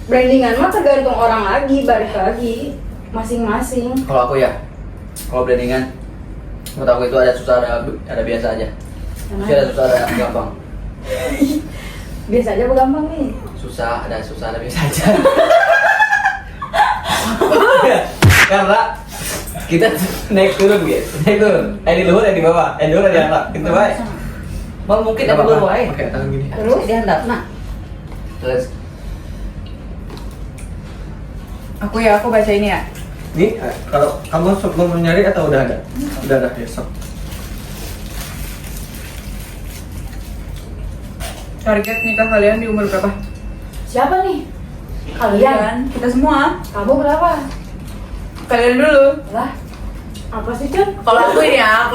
F: Brandingan mah tergantung orang lagi, balik lagi masing-masing.
A: Kalau aku ya, kalau brandingan, menurut aku itu ada susah, ada biasa aja. Mesti ada susah, ada gampang.
F: Biasa aja gampang nih.
A: Susah, ada biasa aja. Karena kita naik turun guys, naik turun. Di luhur, di bawah, di luhur, di atas. Gitu baik. Mal mungkin ada luhur wae.
B: Pakai tangan gini.
A: Terus di handap nah. Terus
C: Aku baca ini ya.
B: Nih, kalau kamu mau nyari atau udah ada? Udah ada ya, sok.
C: Target nikah kalian di umur berapa?
F: Siapa nih? Kalian?
C: Kita semua.
F: Kamu berapa?
C: Kalian dulu.
F: Lah, apa sih Cun?
C: Kalau aku ini ya,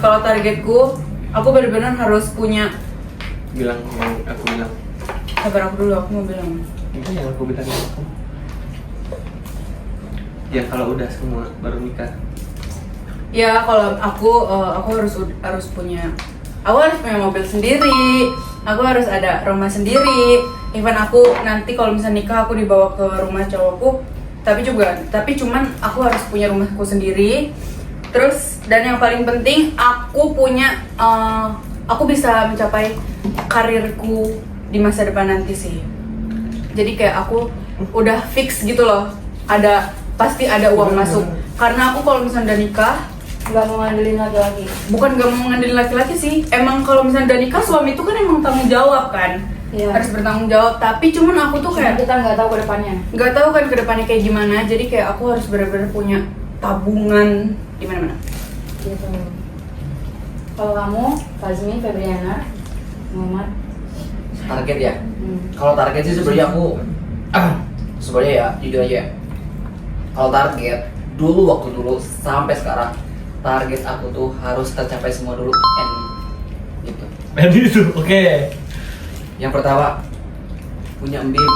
C: kalau targetku, aku benar-benar harus punya.
B: Bilang yang aku bilang.
C: Sabar aku dulu, aku mau bilang.
B: Itu yang aku bilang aku. Ya kalau udah semua baru nikah.
C: Ya kalau aku harus punya. Aku harus punya mobil sendiri. Aku harus ada rumah sendiri. Even aku nanti kalau misalnya nikah aku dibawa ke rumah cowokku, tapi cuman aku harus punya rumahku sendiri. Terus dan yang paling penting aku bisa mencapai karirku di masa depan nanti sih. Jadi kayak aku udah fix gitu loh. Pasti ada uang masuk. Karena aku kalau misalnya udah nikah
F: Nggak mau ngandelin laki-laki.
C: bukan gak mau ngandelin laki-laki sih. Emang kalau misalnya udah nikah suami itu kan emang tanggung jawab kan.
F: Iya.
C: Harus bertanggung jawab. Tapi cuman aku tuh
F: Cuma
C: kayak
F: kita nggak tahu ke depannya.
C: nggak tahu kan kedepannya kayak gimana. Jadi kayak aku harus benar-benar punya tabungan di mana-mana.
F: Gitu. Kalau kamu, Fazmi, Febriana, Muhammad.
A: Target ya.
F: Hmm.
A: Kalau target sih sebenarnya aku sebenarnya ya jujur aja. Kalau target waktu dulu sampai sekarang target aku tuh harus tercapai semua dulu gitu.
B: Itu oke.
A: Yang pertama punya BIM.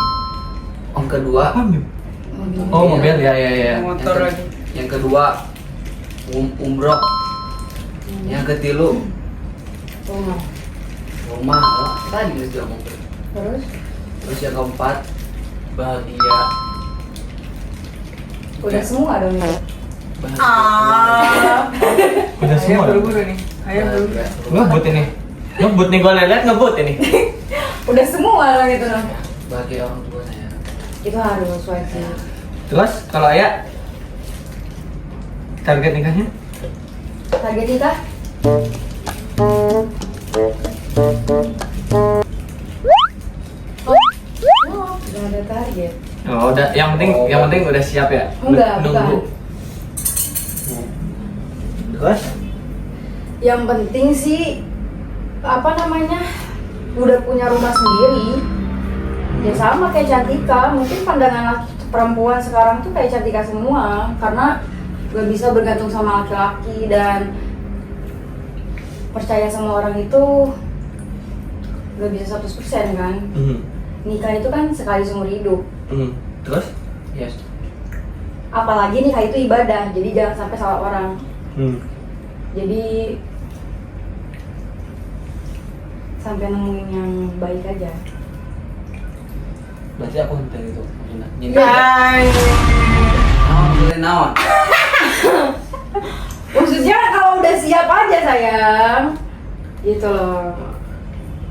A: Yang kedua
B: Oh mobil ya.
C: Motor lagi.
A: Yang kedua umroh. Yang ketilu
F: Rumah.
A: rumah. Tadi juga mobil. Terus yang keempat bahagia.
F: Udah semua dong ya.
B: Udah semua.
C: Buru-buru nih. Ayo buru.
B: Ngebut ini. Ngebut nih gue liat ngebut ini.
F: Udah semua lah gitu dong.
A: Bahagia orang tua saya.
F: Itu harus wajib.
B: Terus kalau Ayah target nikahnya?
F: Target nikah? Udah ada target.
B: Oh, udah yang penting udah siap ya.
F: Enggak,
B: Nunggu.
F: bukan.
B: Terus?
F: Yang penting sih apa namanya? Udah punya rumah sendiri. Ya sama kayak Cantika, mungkin pandangan laki perempuan sekarang tuh kayak Cantika semua karena gak bisa bergantung sama laki-laki dan percaya sama orang itu gak bisa 100% kan. Nikah itu kan sekali seumur hidup.
B: Terus?
A: Yes.
F: Apalagi nikah itu ibadah, jadi jangan sampai salah orang. Jadi sampai nemuin yang baik aja.
A: Berarti aku minta itu.
C: Hai.
A: Boleh naon?
F: Maksudnya kalau udah siap aja sayang. Gitu loh.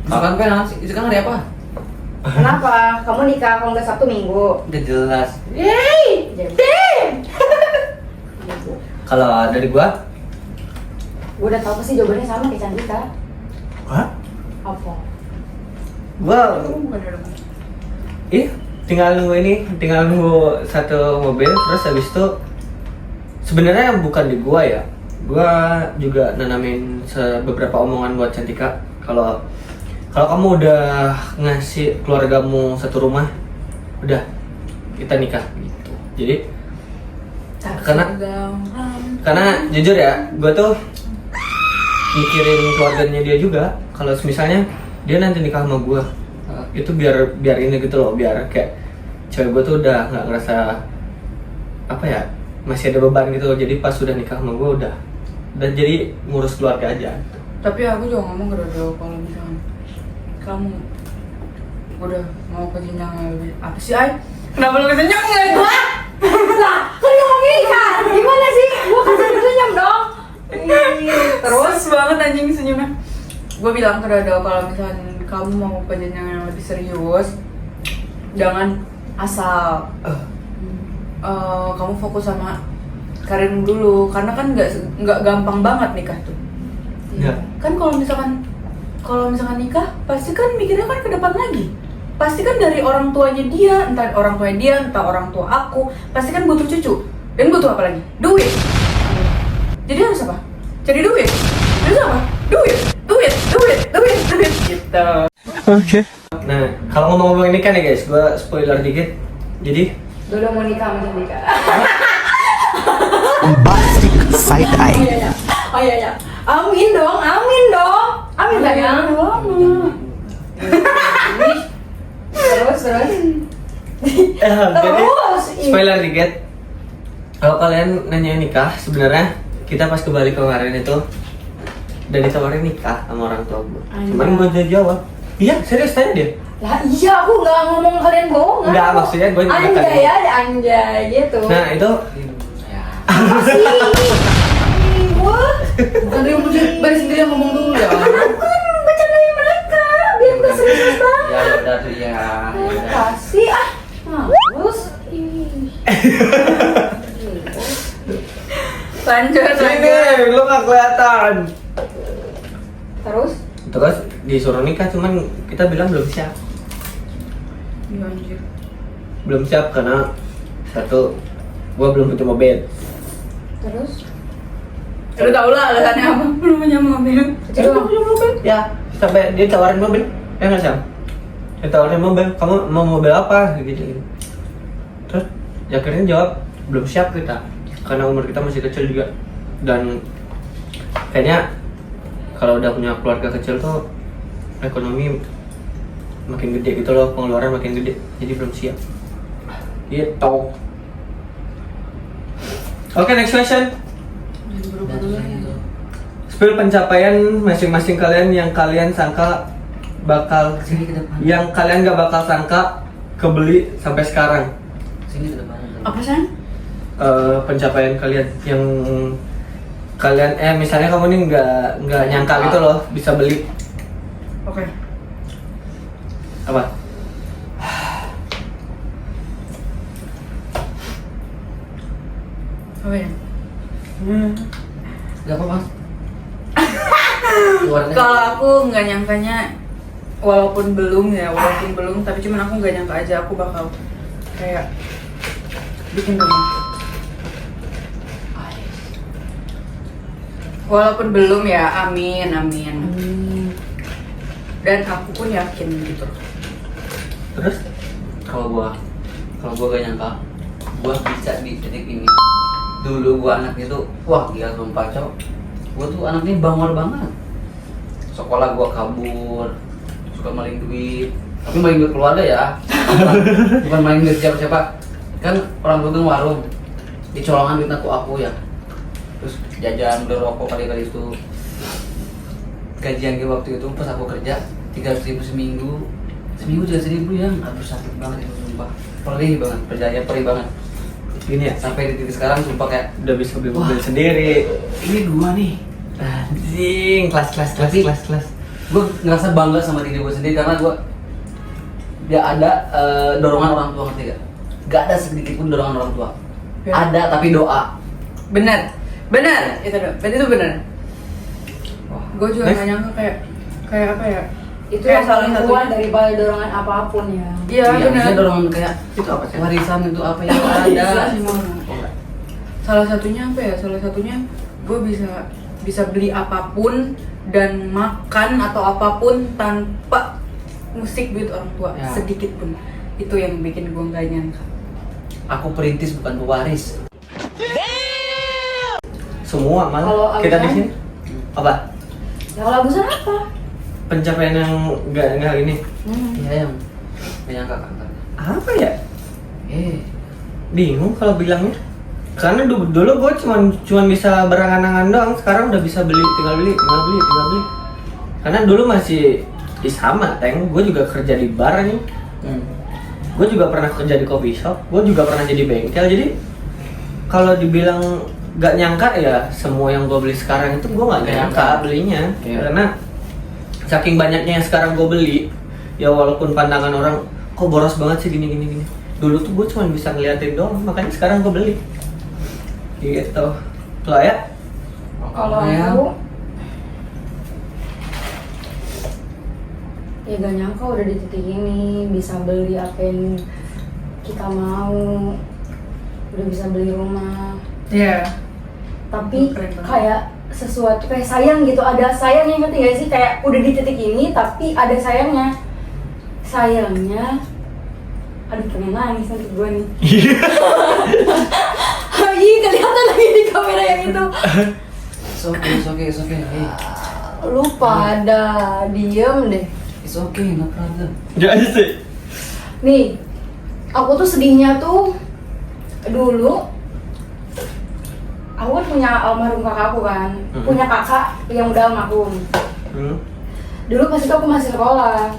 A: Makan pengen itu kan hari apa?
F: Kenapa? Kamu nikah kalau nggak Sabtu Minggu?
A: Udah jelas.
F: Yeay!
B: Kalau dari gua?
F: Gue udah tahu pasti jawabannya sama kayak Cantika.
B: Hah?
F: Apa?
B: Gua
C: Bukan ada rumah.
B: tinggal nunggu satu mobil terus habis itu sebenarnya bukan di gua ya. Gua juga nanamin beberapa omongan buat Cantika kalau kamu udah ngasih keluargamu satu rumah, udah kita nikah gitu. Jadi karena jujur ya, gue tuh mikirin keluarganya dia juga. Kalau misalnya dia nanti nikah sama gue, itu biar ini gitu loh, biar kayak cewek gue tuh udah nggak ngerasa apa ya, masih ada beban gitu. Jadi pas sudah nikah sama gue udah jadi ngurus keluarga aja.
C: Tapi aku juga ngomong ke Dodo kalau misalnya kamu udah mau ke jenjang yang lebih apa sih Ay? Kenapa lu kesenyum nggak?
F: Lah, kan yang mau nikah. Gimana sih? Gue kasih senyum dong.
C: Terus banget anjing senyumnya. Gue bilang ke Dodo kalau misalnya kamu mau ke jenjang yang lebih serius, jangan asal kamu fokus sama karirmu dulu, karena kan nggak gampang banget nikah tuh.
B: Ya.
C: Kan kalau misalkan nikah pasti kan mikirnya kan ke depan lagi, pasti kan dari orang tuanya dia, entah orang tua aku, pasti kan butuh cucu dan butuh apa lagi? Duit. Jadi harus apa? Cari duit. Terus apa? Duit gitu.
D: Okay.
B: Nah, kalau ngomong-ngomong ini kan ya guys, gue spoiler dikit. Jadi
F: Dodo mau nikah sama Cendika.
D: Bombastic side eye.
F: Oh iya. Amin dong. Amin sayang. Terus.
B: jadi
F: Terus.
B: spoiler dikit. Kalau kalian nanya nikah, sebenarnya kita pas ke Bali kemarin itu udah ditawarin nikah sama orang tua gue. Cuman gue udah jawab, iya serius tanya dia.
F: Lah iya, aku nggak ngomong kalian bohong.
B: Enggak, maksudnya gue juga
F: Anjay ya, ada anjay gitu.
B: Nah itu
F: Apa sih? What?
C: Bukan dia mau balik sendiri yang ngomong dulu ya.
F: Bukan bercandain mereka, biar nggak serius banget.
A: Ya udah tuh ya.
F: Kasih males.
C: Lanjut.
B: sini, lu nggak kelihatan.
F: Terus
B: Disuruh nikah, cuman kita bilang belum siap.
C: Iya, anjir.
B: Belum siap karena satu, gue belum punya mobil.
F: terus
C: Lu tau lah alasannya apa? Belum punya mobil.
F: Kecil doang.
B: Ya, sampai dia tawarin mobil, ya nggak siap. Dia tawarin mobil, kamu mau mobil apa? Gitu. Terus, ya akhirnya jawab belum siap kita, karena umur kita masih kecil juga. Dan kayaknya kalau udah punya keluarga kecil tuh ekonomi makin gede gitu loh, pengeluaran makin gede, jadi belum siap. Gitu. Oke, next question. Spill pencapaian masing-masing kalian yang kalian sangka bakal,
A: Sini ke depan.
B: yang kalian gak bakal sangka kebeli sampai sekarang.
A: Sini ke depan.
C: Apa sih?
B: Pencapaian kalian yang kalian misalnya kamu nih nggak nyangka gitu loh bisa beli
C: Oke.
B: apa?
C: Apa ya?
A: Gak apa-apa. Keluarin aja.
C: Kalau aku nggak nyangkanya, walaupun belum, tapi cuman aku nggak nyangka aja aku bakal kayak bikin rumah. Walaupun belum ya, amin. Dan aku pun yakin gitu.
B: Terus
A: Kalau gua gak nyangka gua bisa di titik ini. Dulu gua anaknya tuh wah gila sumpah cok. Gua tuh anaknya bangor banget. Sekolah gua kabur, suka maling duit. Tapi maling duit keluarga ya. Bukan maling duit siapa-siapa. Kan orang tua tuh warung. Dicolongan duit aku ya. Terus jajan beli rokok kali-kali itu. Gajian gue waktu itu pas aku kerja 300.000 seminggu 300.000 ya, aduh sakit banget itu sumpah, perih banget, kerjanya perih banget.
B: gini ya,
A: Sampai di titik sekarang sumpah kayak
B: udah bisa beli mobil
A: Wah.
B: sendiri.
A: ini gua nih.
B: Anjing, kelas.
A: Gue ngerasa bangga sama diri gue sendiri karena gue gak ada dorongan orang tua, ngerti gak? Gak ada sedikit pun dorongan orang tua.
C: Ya.
A: Ada tapi doa.
C: Benar, itu berarti itu benar.
A: Wah.
C: Gue juga
B: Next.
C: nggak nyangka kayak apa ya?
F: itu
C: Kayak
F: yang
C: salah
F: paling
C: satunya.
F: kuat daripada dorongan apapun ya.
C: Iya,
A: Iya,
C: benar.
A: maksudnya dorongan kayak
B: Itu apa sih?
A: warisan itu apa yang
C: Bisa
A: ada.
C: semua.
A: Oh, enggak.
C: Salah satunya apa ya? Salah satunya gue bisa beli apapun dan makan atau apapun tanpa musik duit orang tua
A: Ya.
C: sedikit pun. Itu yang bikin gue nggak nyangka.
A: Aku perintis bukan pewaris.
B: Semua malah
F: Kalau
B: kita di
F: Agusan?
B: sini apa?
F: Ya kalau Agusan apa?
B: Pencapaian yang nggak ini
A: Iya yang nyangka kan.
B: apa ya? Bingung kalau bilangnya. Karena dulu gue cuman bisa berangan-angan doang, sekarang udah bisa tinggal beli. Karena dulu masih sama, gue juga kerja di bar nih. Gue juga pernah kerja di coffee shop, gue juga pernah jadi bengkel. Jadi kalau dibilang gak nyangka ya semua yang gue beli sekarang itu gue gak nyangka belinya.
A: Iya.
B: Karena saking banyaknya yang sekarang gue beli, ya walaupun pandangan orang kok boros banget sih gini. Dulu tuh gue cuma bisa ngeliatin doang, makanya sekarang gue beli. Gitu. Tuh ya?
F: Kalau aku ya gak nyangka udah di titik ini bisa beli apa yang kita mau, udah bisa beli rumah.
C: Iya.
F: Tapi
C: Keren banget.
F: kayak sesuatu kayak sayang gitu, ada sayangnya, ngerti gak sih? Kayak udah di titik ini tapi ada sayangnya. sayangnya, aduh pengen nangis nanti gue nih. Ih, kelihatan lagi di kamera yang itu.
A: It's okay. Hey,
F: Lu pada diem deh.
A: it's okay, no problem.
B: Jangan sih.
F: Nih, aku tuh sedihnya tuh dulu aku kan punya almarhum kakakku kan, punya kakak yang udah almarhum. Dulu pas itu aku masih sekolah.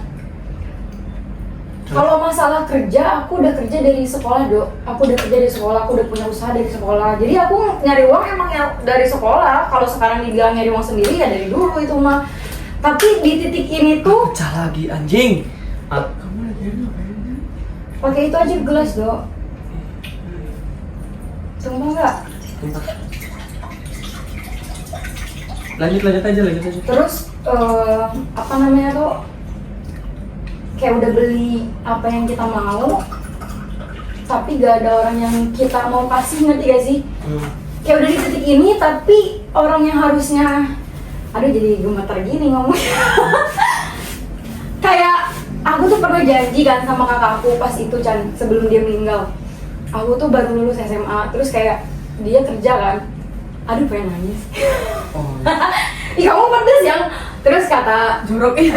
F: Kalau masalah kerja, aku udah kerja dari sekolah, Dok. Aku udah kerja dari sekolah, aku udah punya usaha dari sekolah. Jadi aku nyari uang emang ya dari sekolah. Kalau sekarang dibilang nyari uang sendiri ya dari dulu itu mah. Tapi di titik ini tuh
B: Pecah lagi anjing. Kamu lagi ngapain?
F: pakai itu aja gelas, Dok. Sumpah nggak?
B: Lanjut aja.
F: Terus apa namanya tuh? Kayak udah beli apa yang kita mau, tapi gak ada orang yang kita mau kasih, ngerti gak sih? Kayak udah di titik ini, tapi orang yang harusnya, aduh jadi gemeter gini ngomongnya. Kayak aku tuh pernah janji kan sama kakakku pas itu Chan, sebelum dia meninggal. Aku tuh baru lulus SMA, terus kayak dia kerja kan. Aduh pengen nangis. Ih kamu pedes yang. Terus kata
C: Jorok ya.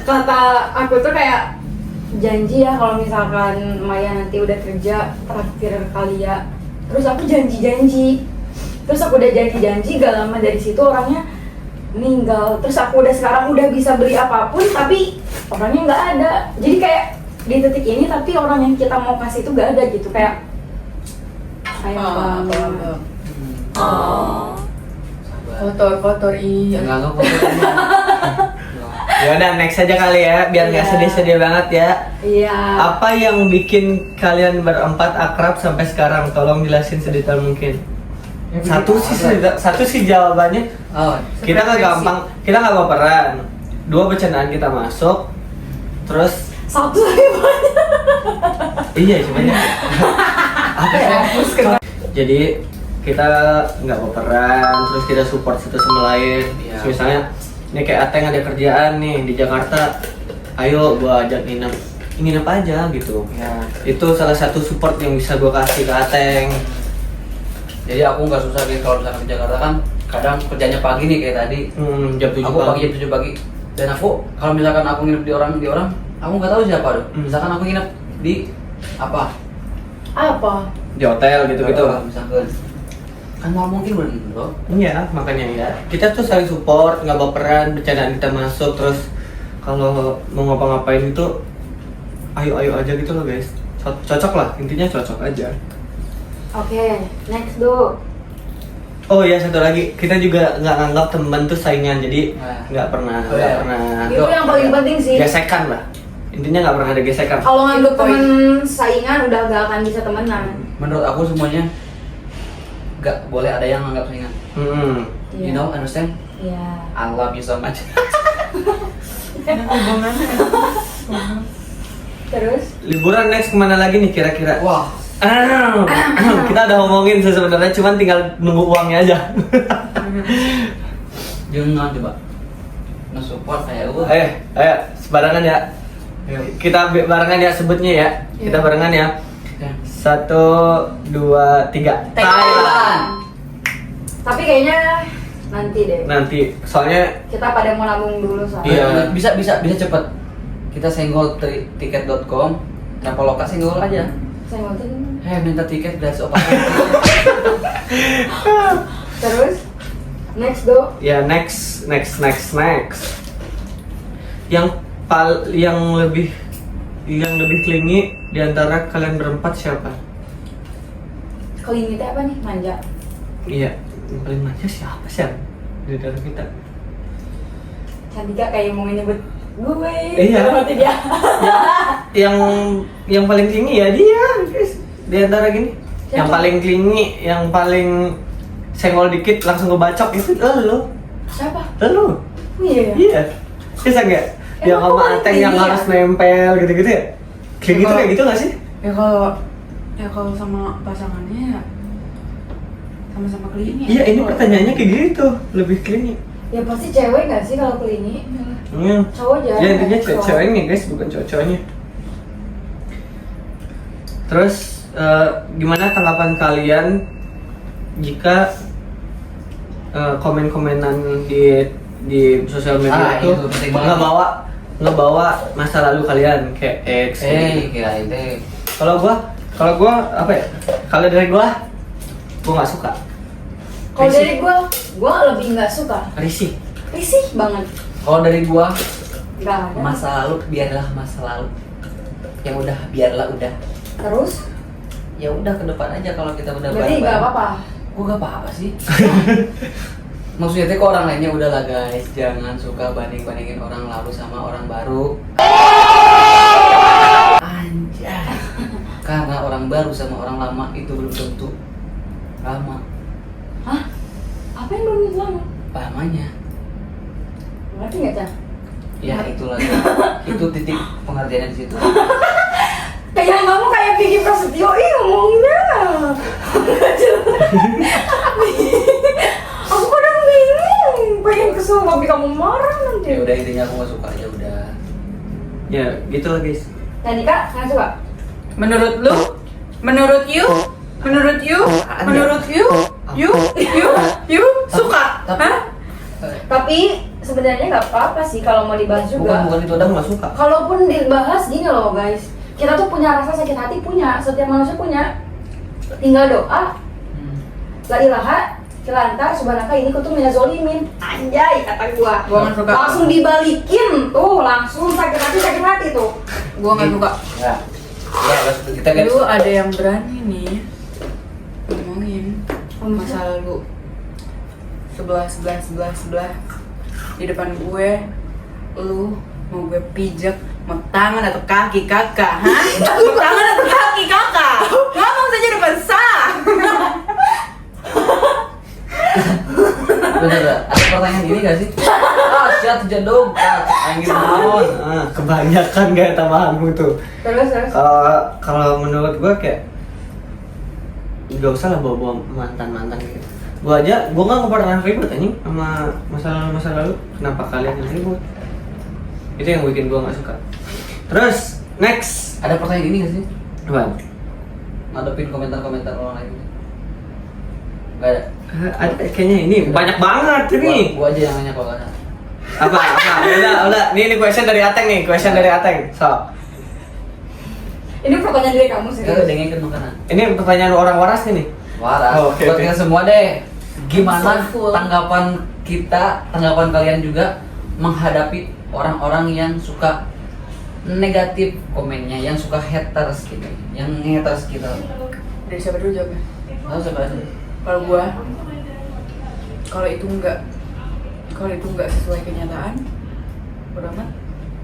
F: kata aku tuh kayak janji ya kalau misalkan Maya nanti udah kerja traktir kali ya. Terus aku janji. Terus aku udah janji gak lama dari situ orangnya meninggal. Terus aku sekarang udah bisa beli apapun tapi orangnya nggak ada. Jadi kayak di titik ini tapi orang yang kita mau kasih itu gak ada gitu, kayak sayang banget.
C: Kotor iya.
A: Enggak kok.
B: Ya udah next aja kali ya, biar nggak
F: Iya.
B: sedih-sedih banget ya.
F: Iya.
B: Apa yang bikin kalian berempat akrab sampai sekarang? Tolong jelasin sedetail mungkin. Satu sih jawabannya.
A: Oh,
B: Kita nggak gampang, kita nggak baperan. 2 bercandaan kita masuk, terus
F: Satu lagi banyak.
B: iya sebenarnya. Apa ya? Jadi kita nggak baperan, terus kita support satu sama lain.
A: Iya.
B: Misalnya, ini kayak Ateng ada kerjaan nih di Jakarta, ayo gua ajak nginep aja gitu.
A: ya.
B: Itu salah satu support yang bisa gua kasih ke Ateng.
A: Jadi aku nggak susah gitu kalau misalkan di Jakarta kan kadang kerjanya pagi nih kayak tadi.
B: Jam 7
A: Aku pagi jam 7 pagi. Dan aku kalau misalkan aku nginep di orang, aku nggak tahu siapa tuh. Misalkan aku nginep di apa?
F: Apa?
B: Di hotel gitu-gitu.
A: Misalkan kan mau mungkin begitu bro.
B: Iya, makanya ya. Kita tuh saling support, nggak baperan, bercandaan kita masuk, terus kalau mau ngapa-ngapain itu ayo aja gitu loh guys. Cocok lah, intinya cocok aja.
F: Oke, next Do.
B: Oh ya, satu lagi, kita juga nggak nganggap teman tuh saingan, jadi
A: Nah.
B: nggak pernah
A: Oh, iya.
F: Itu yang paling penting sih.
B: gesekan lah. Intinya nggak pernah ada gesekan.
F: Kalau nganggep
C: Itu poin.
F: temen saingan udah gak akan bisa temenan.
A: Menurut aku semuanya nggak boleh ada yang anggap saingan. You know, understand?
F: Iya.
A: I love you so much.
F: Terus?
B: Liburan next kemana lagi nih kira-kira?
A: Wah,
B: Kita udah ngomongin sih sebenarnya, cuman tinggal nunggu uangnya aja.
A: jangan coba. Nge-support saya lu.
B: Ayo, sebarangan ya. Kita barengan ya sebutnya ya. Kita barengan ya.
A: Ya.
B: 1, 2, 3.
A: Thailand.
F: Tapi kayaknya nanti deh.
B: Nanti, soalnya
F: Kita pada mau nabung dulu
B: Iya.
F: soalnya.
A: Bisa cepet. Kita senggol tiket.com. Traveloka senggol aja.
F: Saya mau tuh.
A: Minta tiket gratis opat.
F: Terus? Next Do.
B: ya next. Yang lebih clingy di antara kalian berempat siapa?
F: Kalau ini teh apa nih? Manja.
B: Iya, yang paling manja siapa sih di antara kita?
F: Cantika kayak mau nyebut gue.
B: Iya.
F: Berarti dia.
B: yang paling clingy ya dia, guys. Di antara gini.
F: Siapa?
B: Yang paling clingy, yang paling senggol dikit langsung ngebacok itu lo.
F: Siapa?
B: Lo.
F: Iya.
B: Iya. Bisa nggak? Yang
F: Emang
B: sama
F: paling
B: Ateng yang
F: clingy
B: harus
F: ya?
B: nempel gitu-gitu ya? Clingy tuh
C: Kalau-
B: kayak gitu nggak sih?
C: Ya kalau sama pasangannya ya sama-sama clingy.
B: Iya, ini pertanyaannya kayak gitu, lebih clingy.
F: Ya pasti cewek nggak sih kalau klinik? Cowok aja.
B: Ya intinya cewek-ceweknya guys, bukan cowok-cowoknya. Terus gimana tanggapan kalian jika komen-komenan di sosial media itu
A: penting banget.
B: ngebawa masa lalu kalian kayak ex gitu.
A: kira itu.
B: Kalau gua apa ya? Kalau dari gua nggak suka.
F: Kalau dari gua lebih nggak suka.
B: Risih.
F: Risih banget.
A: Kalau dari gua,
F: Nggak ada.
A: masa lalu biarlah masa lalu. Yang udah biarlah udah.
F: Terus?
A: Ya udah ke depan aja kalau kita udah
F: Berarti nggak apa-apa.
A: Gua gak apa-apa sih. Maksudnya ke orang lainnya udahlah guys, jangan suka banding-bandingin orang lalu sama orang baru. Anjay. Karena orang baru sama orang lama itu belum tentu lama.
F: Hah? Apa yang belum lama?
A: Lamanya.
F: Ngerti nggak, Cah?
A: Ya itulah. Itu titik pengertiannya di situ.
F: Kayak kamu kayak Vicky Prasetyo ngomongnya. Aku kadang bingung, pengen kesel tapi kamu marah nanti.
A: Ya udah intinya aku gak suka aja udah.
B: Ya gitu lah guys.
F: Tadi Kak, nggak suka?
C: Menurut lu? Menurut you? Menurut you? Menurut you? You? Suka? Hah?
F: Tapi sebenarnya nggak apa-apa sih kalau mau dibahas juga.
A: Bukan itu
B: Udah nggak suka.
F: Kalaupun dibahas gini loh guys, kita tuh punya rasa sakit hati, punya, setiap manusia punya. Tinggal doa, la ilaha cilantar subhanaka ini kutu mina zolimin. Anjay kata gua.
C: Gua nggak suka.
F: Langsung dibalikin tuh, langsung sakit hati tuh.
C: Gua nggak suka.
A: Ya. Ya, kita kan
C: Lu ada yang berani nih ngomongin masa lalu sebelah di depan gue, lu mau gue pijak mau tangan atau kaki kakak, hah? Mau tangan atau kaki kakak? Ngomong saja depan sah.
A: bener. Ada pertanyaan ini gak sih? Siap jedung. Angin naon.
B: Kebanyakan gaya tambahanmu tuh.
F: Terus
B: Kalau menurut gua kayak nggak usah lah bawa mantan gitu. Gua nggak pernah ribut anjing sama masa lalu. Kenapa kalian yang ribut? Itu yang bikin gua nggak suka. Terus next,
A: Ada pertanyaan ini gak sih?
B: Bang.
A: Ngadepin komentar-komentar orang lain. Gak ada.
B: Ada kayaknya ini banyak banget ini.
A: Gua aja yang nanya kalau ada.
B: Apa? Udah. Ini question dari Ateng nih, question dari Ateng. So,
F: ini pertanyaan dari kamu sih.
A: Kita dengerin makanan.
B: ini pertanyaan orang waras nih.
A: Waras.
B: Oh, oke,
A: Buat
B: oke.
A: kita semua deh. Gimana
F: So full.
A: tanggapan kalian juga menghadapi orang-orang yang suka negatif komennya, yang suka haters gitu, yang haters kita.
C: Dari siapa dulu jawabnya?
A: Tahu siapa aja?
C: Kalau gua, kalau itu enggak sesuai kenyataan, bodo amat.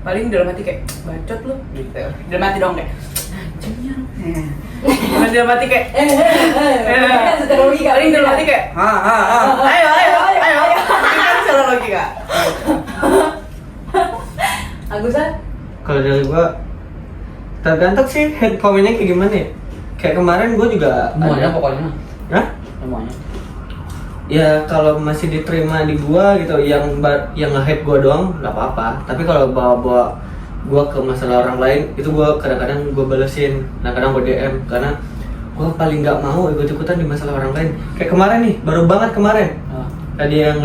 C: Paling dalam hati kayak bacot lu gitu. Dalam hati dong kayak anjingnya. Dalam hati kayak
F: Kan secara logika.
C: paling dalam hati kayak ayo. Kan secara logika.
F: Agusan?
B: Kalau dari gua tergantung sih head komennya kayak gimana ya. Kayak kemarin gua juga
A: Semuanya
B: ada-
A: pokoknya.
B: Hah?
A: Semuanya.
B: Ya kalau masih diterima di gua gitu, yang nge-hate gua doang nggak apa-apa. Tapi kalau bawa gua ke masalah orang lain, itu gua kadang-kadang gua balesin, kadang-kadang gua DM karena gua paling nggak mau ikut-ikutan di masalah orang lain. Kayak kemarin nih, baru banget kemarin.
A: Ah.
B: Tadi yang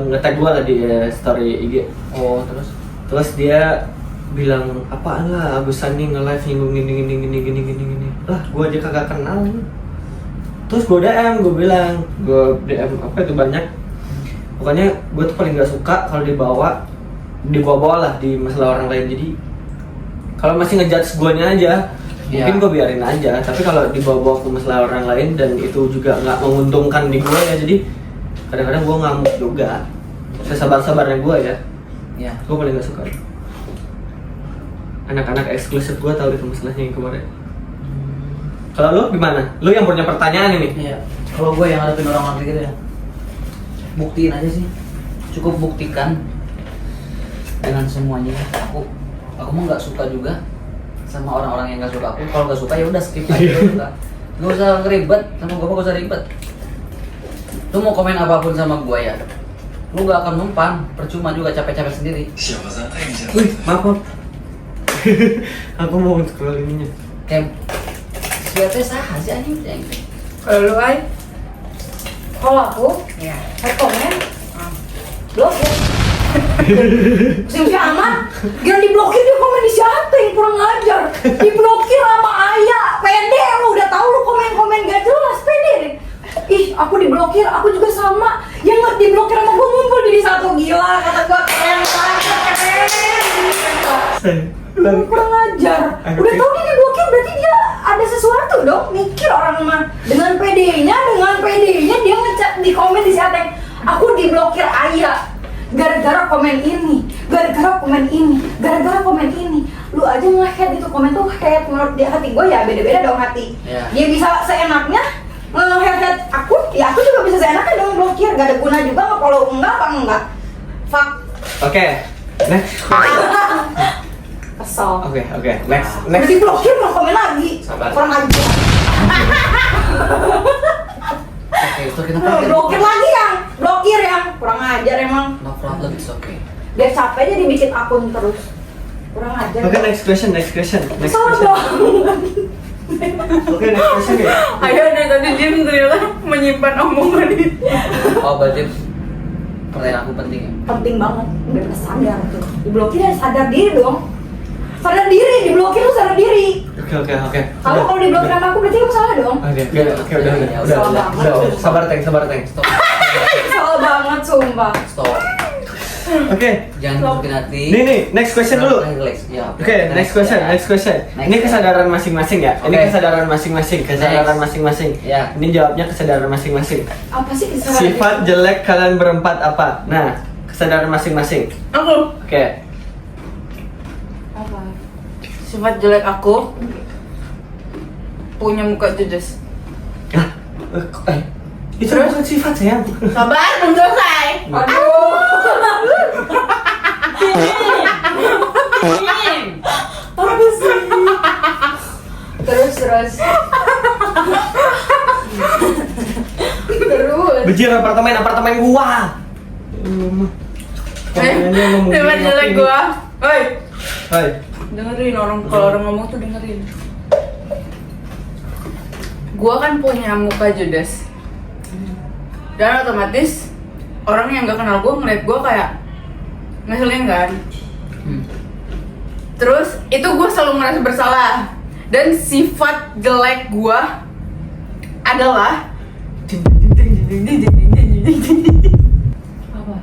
B: nge-tag gua lah di story IG.
A: Oh terus?
B: Terus dia bilang apaan lah Agusan nih nge-live nyinggung gini. Lah gua aja kagak kenal. Terus gue DM, gue bilang, gue DM apa itu banyak. Pokoknya gue tuh paling gak suka kalau dibawa lah di masalah orang lain. Jadi kalau masih ngejudge guanya aja, mungkin gue biarin aja. Tapi kalau dibawa ke masalah orang lain dan itu juga nggak menguntungkan di gue ya, jadi kadang-kadang gue ngamuk juga. Sesabar-sabarnya gue ya.
A: Ya.
B: Gue paling gak suka. Anak-anak eksklusif gue tahu itu masalahnya yang kemarin. Kalau lu gimana? Lu yang punya pertanyaan ini?
A: Iya. Kalau gue yang ngadepin orang gitu ya, buktiin aja sih. Cukup buktikan dengan semuanya. Aku mah nggak suka juga sama orang-orang yang nggak suka aku. Kalau nggak suka ya udah skip aja. Udah. Nggak usah ribet sama gue, nggak usah ribet. Lu mau komen apapun sama gue ya, lu gak akan mempan, percuma juga capek-capek sendiri.
B: Wih, maaf. Aku mau scroll ininya.
A: Kayak siapa sah sih anjing?
C: Kalau lu ay,
F: Kalau aku,
C: ya.
F: komen, blokir. Usia aman, jangan diblokir dia komen di siapa yang kurang ajar. Diblokir sama ayah, pede lu udah tahu lu komen-komen gak jelas, pede deh. Ih, aku diblokir, aku juga sama. Yang nggak diblokir sama gue ngumpul jadi satu, gila. Kata gue keren banget, keren. Kurang ajar. Udah tahu dia diblokir berarti dia ada sesuatu dong. Mikir orang mah dengan PD-nya dia ngechat di komen di saat yang aku diblokir ayah. Gara-gara komen ini, gara-gara komen ini. Lu aja nge-head itu komen tuh head menurut dia, hati gue ya beda-beda dong hati.
A: Ya.
F: Dia bisa seenaknya nge-head aku, ya aku juga bisa seenaknya dong blokir. Gak ada guna juga nge-follow enggak. Fuck.
B: Oke, next.
F: Kesel.
B: Oke, next.
F: Udah diblokir mau komen lagi.
A: Sabar.
F: Kurang ajar.
A: Oke, itu kita pakai.
F: Blokir yang kurang ajar emang.
A: No problem, it's okay.
F: Dia capek jadi bikin akun terus. Kurang ajar.
B: Oke, next question.
F: Salah dong.
B: Oke, next question ya.
C: Ayo dari tadi dia ternyata menyimpan omongan ini.
A: Oh, berarti pertanyaan aku penting ya?
F: Penting banget. Biar sadar tuh. Diblokir ya sadar diri dong. Sadar diri, diblokir lu sadar diri.
B: Oke.
F: Kalau diblokir sama aku berarti kamu salah dong.
B: Oke, udah. Sabar, Teng.
A: Stop.
F: Salah banget sumpah.
A: Stop.
B: Oke.
A: Jangan masukin hati.
B: Nih, next question dulu.
A: Relax. Ya.
B: Oke, next question. Ini kesadaran masing-masing ya. Ini
A: Oke.
B: kesadaran masing-masing.
A: Ya.
B: Ini jawabnya kesadaran masing-masing.
F: Apa sih kesalahan?
B: Sifat jelek kalian berempat apa? Nah, kesadaran masing-masing.
C: Aku
B: Oke.
F: Apa?
C: sifat jelek aku punya muka judes.
B: Hah? Itu
C: Terus?
B: bukan sifat sayang.
C: Sabar, belum selesai.
F: Apa sih? Terus.
B: Bejir apartemen gua.
C: Sifat jelek gua. Oi,
B: Hai.
C: dengerin kalau orang ngomong tuh dengerin. Gua kan punya muka judes. Dan otomatis orang yang gak kenal gua ngeliat gua kayak ngeselin kan. Terus itu gua selalu ngerasa bersalah. Dan sifat jelek gua adalah
F: Apa?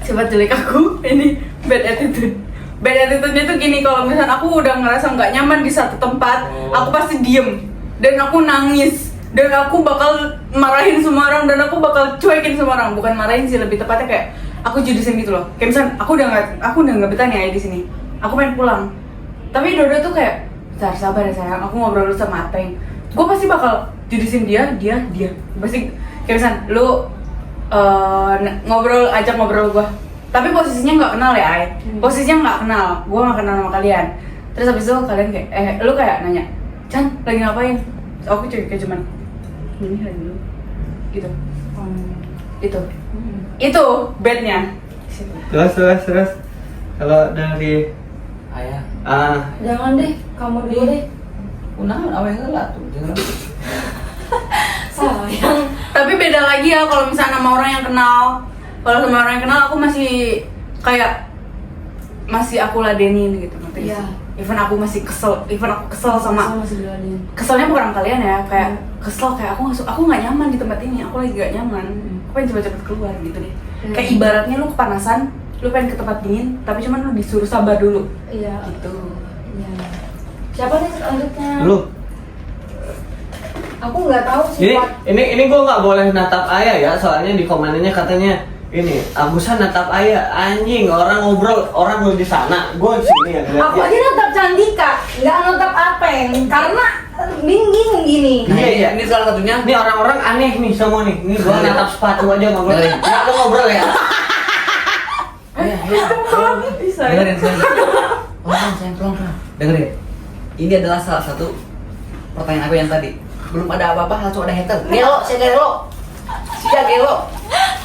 C: sifat jelek aku ini bad attitude. Bad attitude-nya tuh gini, kalau misalnya aku udah ngerasa nggak nyaman di satu tempat, aku pasti diem dan aku nangis dan aku bakal marahin semua orang dan aku bakal cuekin semua orang. Bukan marahin sih, lebih tepatnya kayak aku judesin gitu loh. Kayak misalnya aku udah nggak betah nih di sini, aku pengen pulang. Tapi Dodo tuh kayak, sabar ya sayang, aku ngobrol dulu sama Ateng. Gue pasti bakal judesin dia. Pasti kayak misalnya lu ajak ngobrol gue. Tapi posisinya nggak kenal ya, Ay. Posisinya nggak kenal, gue nggak kenal sama kalian. Terus habis itu kalian kayak, lu kayak nanya, Chan, lagi ngapain? Terus aku kayak cuman, ini lagi dulu, gitu. Itu bednya.
B: Terus. Kalau dari
A: Ayah.
F: Jangan deh, kamu dulu deh.
A: Unang awalnya lah tuh.
F: Sayang.
C: Tapi beda lagi ya kalau misalnya sama orang yang kenal. Kalau sama orang yang kenal aku masih kayak aku ladenin gitu, ngerti?
F: Iya.
C: Even aku kesel sama
F: masih diladenin.
C: keselnya bukan kalian ya, kayak kesel kayak aku nggak nyaman di tempat ini, aku lagi gak nyaman. Aku pengen cepet-cepet keluar gitu deh. Kayak ibaratnya lu kepanasan, lu pengen ke tempat dingin, tapi cuman lu disuruh sabar dulu.
F: Iya.
C: Gitu.
F: Iya. Siapa nih selanjutnya?
B: lu.
F: Aku nggak tahu sih.
B: Ini gue nggak boleh natap ayah ya, soalnya di komennya katanya ini Agusan natap ayah, anjing, orang ngobrol, orang lu di sana, gue di sini ya.
F: Aku aja notap Candika, nggak notap Ateng, karena bingung gini.
B: Iya.
A: Ini salah satunya.
B: Ini orang-orang aneh nih semua nih. Ini gue natap sepatu aja ngobrol.
A: Dengerin.
B: Ya lu ngobrol ya.
C: Bisa.
A: Dengerin. Pelan. Dengerin. Ini adalah salah satu pertanyaan aku yang tadi. Belum ada apa-apa, langsung ada hater. Gelo, saya gelo. Sia gelo.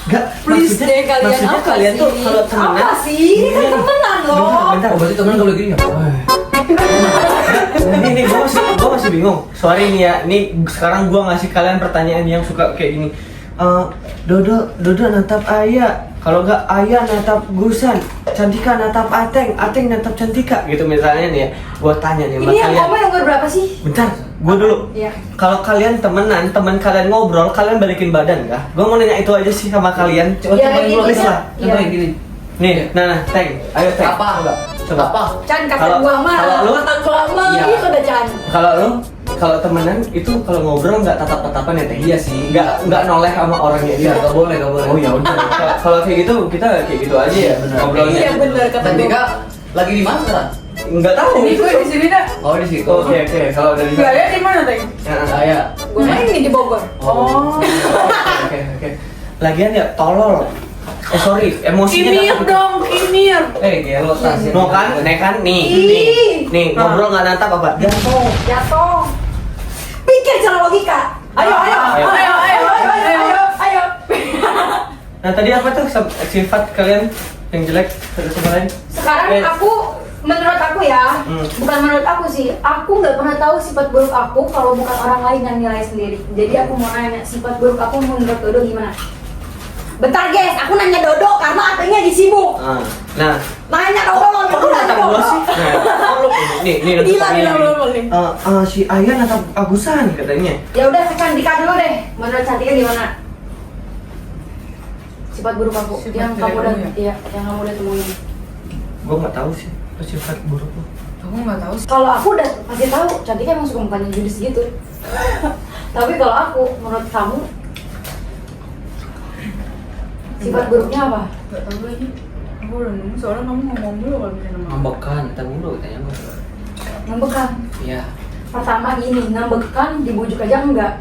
B: Enggak,
F: Please deh kalian,
B: maksudnya
F: apa
B: kalian
F: sih?
B: tuh kalau temenan.
F: Apa sih? Ini kan temenan loh.
B: Bentar,
A: Oh, berarti teman kalau gini ya?
B: ini gue masih bingung. Sorry nih ya, ini sekarang gue ngasih kalian pertanyaan yang suka kayak gini. Dodo natap ayah, kalau nggak ayah natap Gusan, Cantika natap Ateng natap Cantika, gitu misalnya nih ya. Gue tanya nih sama
F: Ini yang
B: kalian.
F: komen nomor berapa sih?
B: Bentar, gue dulu.
F: Iya.
B: Kalau kalian temenan, teman kalian ngobrol, kalian balikin badan kah? Gue mau nanya itu aja sih sama kalian.
A: Coba
F: Ya,
A: cobain
F: kayak
A: dulu,
F: gitu
A: please
F: ya.
A: lah. Contohin
F: Iya.
A: gini.
B: Nih, nah, Teng, ayo Teng.
A: Apa?
B: Coba.
A: Apa?
F: Chan kata
B: Kalau-
F: gua mah.
B: kalau lu-
F: Kata gua mah
A: Iya.
F: itu udah Chan.
B: Kalau temenan itu kalau ngobrol nggak tatap-tatapan ya Teng?
A: Iya sih.
B: Nggak noleh sama orangnya
A: Iya,
B: dia.
A: gak boleh, gak boleh.
B: Oh ya udah. Kalau kayak gitu kita kayak gitu aja ya
A: Bener.
B: ngobrolnya.
F: Iya bener kata
A: Dan
F: gua.
A: Dika lagi di mana sekarang?
B: Nggak tahu.
C: Ini gue di sini dah.
A: Oh, di situ.
B: Oke, kalau dari
C: Gak ada di mana teh?
A: Saya.
F: Gua main nih di Bogor.
C: Oh.
B: Oke. Lagian ya tolol. Sorry, emosinya
C: Kimir
B: datang.
C: dong, kimir.
A: Gelo tas.
B: No kan, nih,
F: Ih.
B: nih ngobrol nggak natap apa?
F: Jatuh. Pikir cara logika. Ayo.
B: Nah tadi apa tuh sifat kalian yang jelek satu sama lain?
F: Sekarang menurut aku ya, bukan menurut aku sih, aku nggak pernah tahu sifat buruk aku kalau bukan orang lain yang nilai sendiri. Jadi aku mau nanya, sifat buruk aku menurut Dodo gimana? Bentar guys, aku nanya Dodo karena apanya disibuk.
B: Nah,
F: Nanya Dodo,
B: kok lu natap gua sih? Nah, nih,
F: Gila, belum nih.
B: si Ayah natap Agusan katanya.
F: Ya udah, Cantika dulu deh. Menurut Cantika gimana? Sifat buruk aku
C: Sifat
F: yang
C: jelek
F: kamu udah,
C: kamu ya?
F: iya, yang kamu udah temuin.
B: Gua nggak tahu sih apa sifat buruk lu.
C: Aku nggak tahu sih.
F: Kalau aku udah pasti tahu, Cantika emang suka mukanya judes gitu. Tapi kalau aku, menurut kamu, sifat buruknya apa?
C: Nggak tahu lagi. Aku udah nunggu soalnya kamu ngomong dulu kalau misalnya nama.
A: Ngambekan, kita dulu tanya gue.
F: Ngambekan.
A: Iya.
F: Pertama gini, ngambekan dibujuk aja enggak.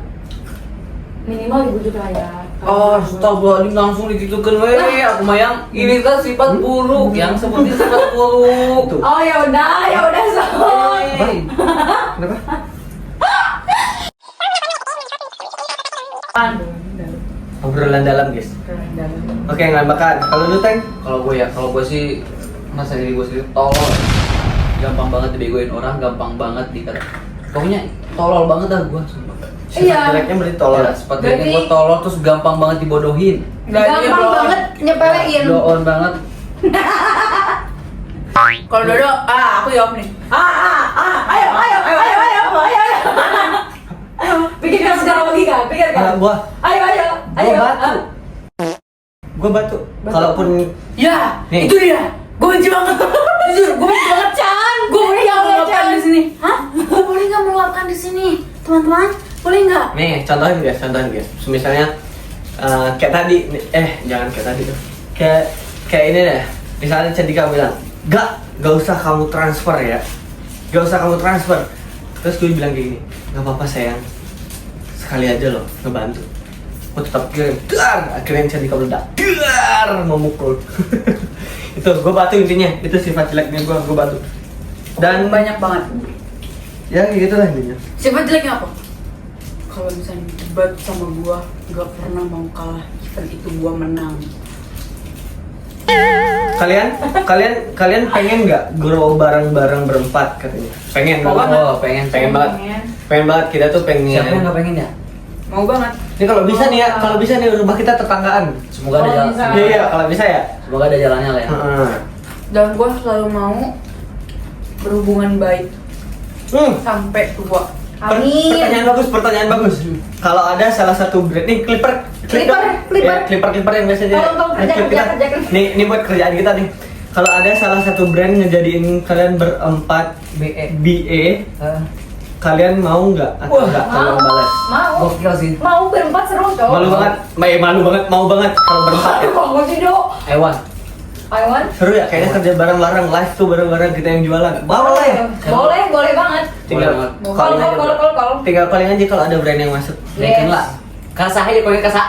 F: Minimal dibujuk lah ya.
A: Oh, astagfirullahaladzim, langsung digitukan weh. Aku mayang ini kan sifat buruk, yang seperti sifat buruk.
B: Tuh.
F: Oh ya udah soy.
A: Hey.
B: Kenapa? Obrolan dalam guys. Oke, ngambekan. Kalau lu Teng?
A: Kalau gue sih masa diri gue sendiri tolol. Gampang banget dibegoin orang, gampang banget dikata. Pokoknya tolol banget dah gue.
B: Sifat
F: Iya.
B: jeleknya berarti tolol.
A: Ya, seperti ini
F: Berarti-
A: gue tolol terus gampang banget dibodohin.
F: Gampang banget nyepelein.
A: Blow on banget.
C: Kalau Dodo, aku jawab nih.
F: Ayo. Pikirkan secara logika, pikirkan.
B: Gua
F: Ayo.
B: batu. Gua batu. Kalaupun
C: Ya,
B: Nih.
C: itu dia. Gue benci banget. Jujur, gue benci banget.
F: Chan,
C: Gue boleh nggak meluapkan di sini?
F: Hah? Gue boleh nggak meluapkan di sini, teman-teman? Boleh nggak?
B: nih, contohin guys. Misalnya kayak tadi, jangan kayak tadi tuh. Kayak ini deh. Misalnya Cantika bilang, "Gak usah kamu transfer ya. Gak usah kamu transfer." Terus gue bilang kayak gini, "Gak apa-apa sayang. Sekali aja loh ngebantu." Gue tetap kirim. Dar, akhirnya Cantika meledak. Dar, memukul. Itu gue batu intinya. Itu sifat jeleknya gue batu. Dan
C: Banyak banget.
B: ya kayak gitu lah intinya.
C: Sifat jeleknya apa? Kalau misalnya debat sama gua, nggak pernah mau kalah. Event itu gua menang.
B: Kalian pengen nggak grow bareng-bareng berempat katanya? Pengen banget.
A: Oh, pengen
B: Pengen banget kita tuh pengen.
A: Siapa yang nggak pengen ya?
C: Mau banget.
B: Ini kalau bisa nih rumah kita tetanggaan.
A: Semoga ada
F: Kalau
A: jalan.
F: bisa.
B: Iya, kalau bisa ya.
A: Semoga ada jalannya lah ya.
B: Heeh.
C: Dan gua selalu mau berhubungan baik sampai tua.
F: Amin.
B: Pertanyaan bagus. Kalau ada salah satu brand nih Clipper yang biasanya
F: Tolong kerja.
B: Nih buat kerjaan kita nih. Kalau ada salah satu brand ngejadiin kalian berempat BE, kalian mau nggak atau nggak kalau balas?
F: Mau.
A: Gokil sih.
F: Mau berempat seru cowok.
B: Malu banget, mau banget kalau berempat ya.
F: Mau sih dok.
A: Hewan.
F: Iwan.
B: Seru ya, kayaknya kerja bareng-bareng, live tuh bareng-bareng kita yang jualan. Boleh.
F: Boleh banget.
B: Tinggal
A: Boleh
B: calling aja.
F: Kalau.
B: Tinggal calling aja kalau ada brand yang masuk.
A: Naikin lah. Kasah aja kalau kasah.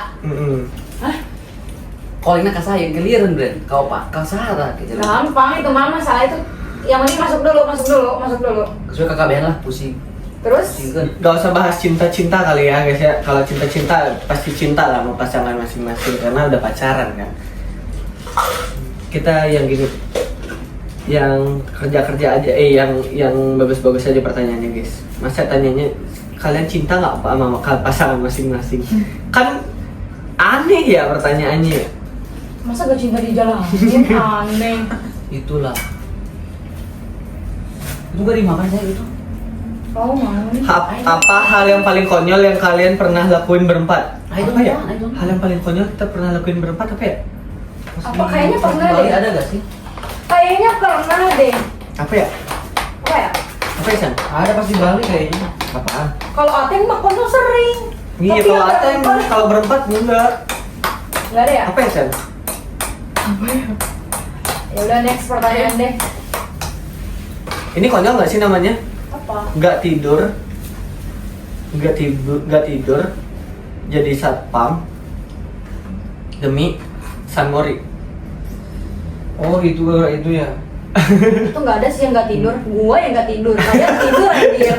A: Callinnya kasah yang geliran brand. Kau pak kasah lah gitu.
F: Gampang itu mama salah itu. Yang penting masuk dulu.
A: Kecuali KKBN lah pusing.
F: Terus
B: Gak usah bahas cinta-cinta kali ya guys ya. Kalau cinta-cinta pasti cinta lah sama pasangan masing-masing karena udah pacaran kan. Kita yang gini, yang kerja-kerja aja, yang bagus-bagus aja pertanyaannya guys. Masa tanyanya kalian cinta nggak apa sama pasangan masing-masing? Kan aneh ya pertanyaannya.
F: masa gak cinta di jalan? Aneh.
A: Itulah. Itu gak dimakan saya gitu.
F: Oh mau nih.
B: Apa hal yang paling konyol yang kalian pernah lakuin berempat?
A: Ayo
B: Apa ya?
A: dong, ayo dong.
B: Hal yang paling konyol kita pernah lakuin berempat apa ya?
F: Apa kayaknya pernah
A: Bali
F: deh.
A: ada gak sih?
F: Kayaknya pernah deh.
B: Apa ya?
F: Apa ya?
B: Apa ya San?
A: Ada pasti Bali kayaknya. Apaan?
F: Kalau Ateng mah konyol sering.
B: Iya
F: Tapi
B: kalau
F: ada
B: Ateng
F: berempat.
B: kalau berempat enggak.
F: Nggak ada ya?
B: Apa ya San?
F: Ya udah next pertanyaan deh.
B: Ini konyol nggak sih namanya?
F: Apa?
B: Nggak tidur, nggak tidur, jadi satpam demi Sanmori.
A: Oh itu ya.
F: Itu nggak ada sih yang nggak tidur. Gua yang nggak tidur. Kalian tidur anjir.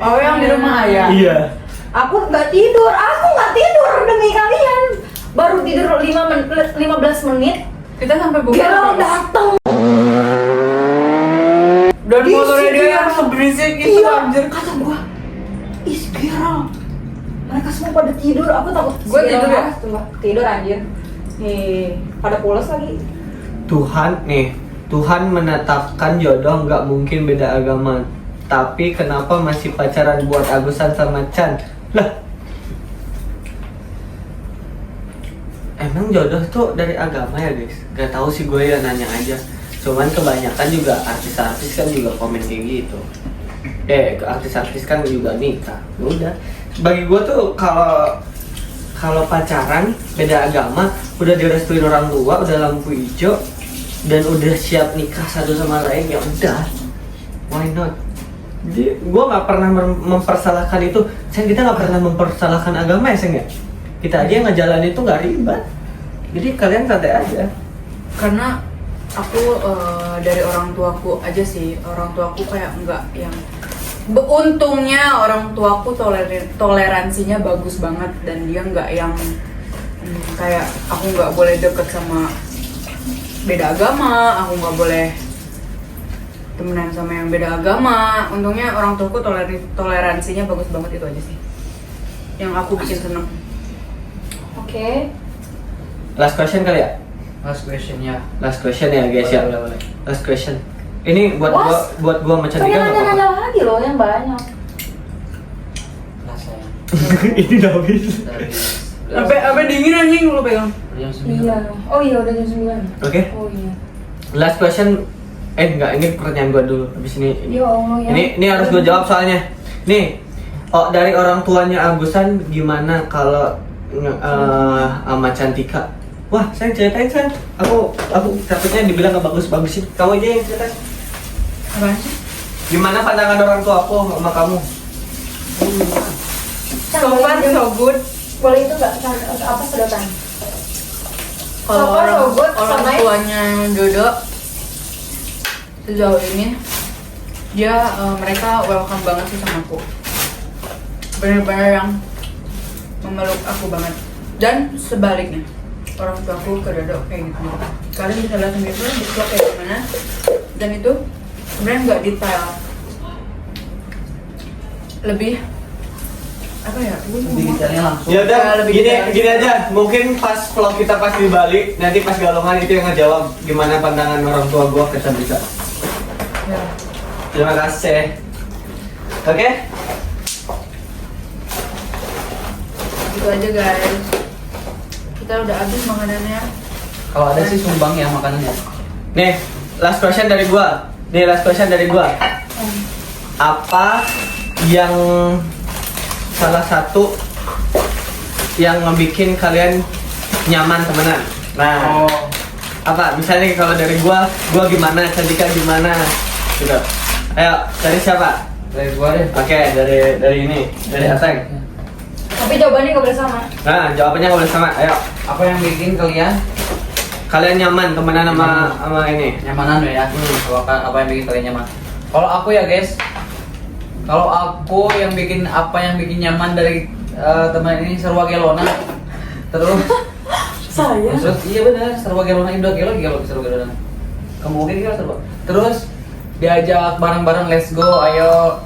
C: Oh yang di rumah ayah.
B: Iya.
F: Aku nggak tidur. Aku nggak tidur demi kalian. Baru tidur 15 menit.
C: Kita sampai buka.
F: Gerald dateng.
C: Dan motornya dia yang seberisik itu
F: Iya.
C: anjir.
F: Kata gua, ih si Gerald. Mereka semua pada tidur. Aku takut.
C: Gua
F: si
C: tidur
F: Gerald
C: ya?
F: tuh, tidur anjir. Nih, pada pulas lagi.
B: Tuhan menetapkan jodoh nggak mungkin beda agama. Tapi kenapa masih pacaran buat Agusan sama Chan? Lah, emang jodoh tuh dari agama ya guys? Gak tahu sih gue ya, nanya aja. Cuman kebanyakan juga artis-artis kan juga komen kayak gitu. Artis-artis kan juga nikah. Ya udah. Bagi gue tuh kalau pacaran beda agama, udah direstuin orang tua, udah lampu hijau, dan udah siap nikah satu sama lain, ya udah, why not? Jadi gue nggak pernah mempersalahkan itu. Kita nggak pernah mempersalahkan agama ya, Seng ya? Kita aja yang ngejalanin itu nggak ribet. Jadi kalian santai aja.
C: Karena aku dari orang tuaku aja sih, orang tuaku kayak enggak yang untungnya orang tuaku toleransinya bagus banget dan dia nggak yang kayak aku nggak boleh deket sama beda agama, aku nggak boleh temenan sama yang beda agama. Untungnya orang tuaku toleransinya bagus banget, itu aja sih yang aku bikin seneng.
F: Oke.
B: Last question kali ya?
A: Last question ya.
B: Last question ya guys ya.
A: Boleh.
B: Last question. Ini buat
F: Was?
B: gua sama Cantika
F: Pengen
B: nggak apa-apa.
F: nanya lagi loh yang banyak.
A: Last ya.
B: Ini udah habis.
A: Dari
C: Apa dingin anjing lu pegang.
A: jam 9.
F: Iya. Oh iya udah jam 9.
B: Oke.
F: Oh iya.
B: Last question. Enggak, ini pertanyaan gua dulu. Habis ini.
F: Ya Allah ya.
B: Ini harus gue jawab soalnya. Nih, dari orang tuanya Agusan gimana kalau sama Cantika? Wah, saya ceritain San. Aku takutnya dibilang nggak bagus-bagusin. Kamu aja yang ceritain.
C: Apaan sih?
B: Gimana pandangan orang tua aku sama kamu?
C: So far so good.
F: Boleh itu nggak? Apa sedotan?
C: Kalau
F: So far, so good, so
C: orang
F: nice.
C: tuanya Dodo sejauh ini dia mereka welcome banget sih sama aku, bener-bener yang memeluk aku banget. Dan sebaliknya orang tuaku ke Dodo kayak gitu. Kalian bisa lihat sendiri tuh di vlog kayak gimana, dan itu sebenarnya nggak detail, lebih apa ya?
A: Lebih detailnya langsung.
B: Ya udah,
C: Ya, lebih
B: gini
C: detail.
B: aja. Mungkin pas vlog kita pas di Bali, nanti pas galungan itu yang ngejawab gimana pandangan orang tua gua ke Cantika.
C: Ya.
B: Terima kasih. Oke?
C: Gitu aja guys. Kita udah habis makanannya.
A: Kalau ada sih sumbang ya makanannya.
B: Nih, last question dari gua. Apa yang salah satu yang ngebikin kalian nyaman temenan? Nah, apa? Misalnya kalau dari gua gimana, Cantika gimana? Gitu. Ayo, dari siapa?
A: Dari gua deh.
B: Oke, dari ini, dari Aseng.
F: Tapi jawabannya nggak boleh sama.
B: Nah, jawabannya nggak boleh sama. Ayo,
A: Apa yang bikin kalian
B: nyaman temenan sama ini?
A: nyamanan ya? Kalau apa yang bikin kalian nyaman? Kalau aku ya guys, Kalau aku yang bikin nyaman dari teman ini Sarwa Gelona. Terus
F: Saya.
A: terus iya benar Sarwa Gelona Indo Gelo Sarwa Gelona. Kamu mungkin gak Sarwa? Terus diajak bareng-bareng let's go ayo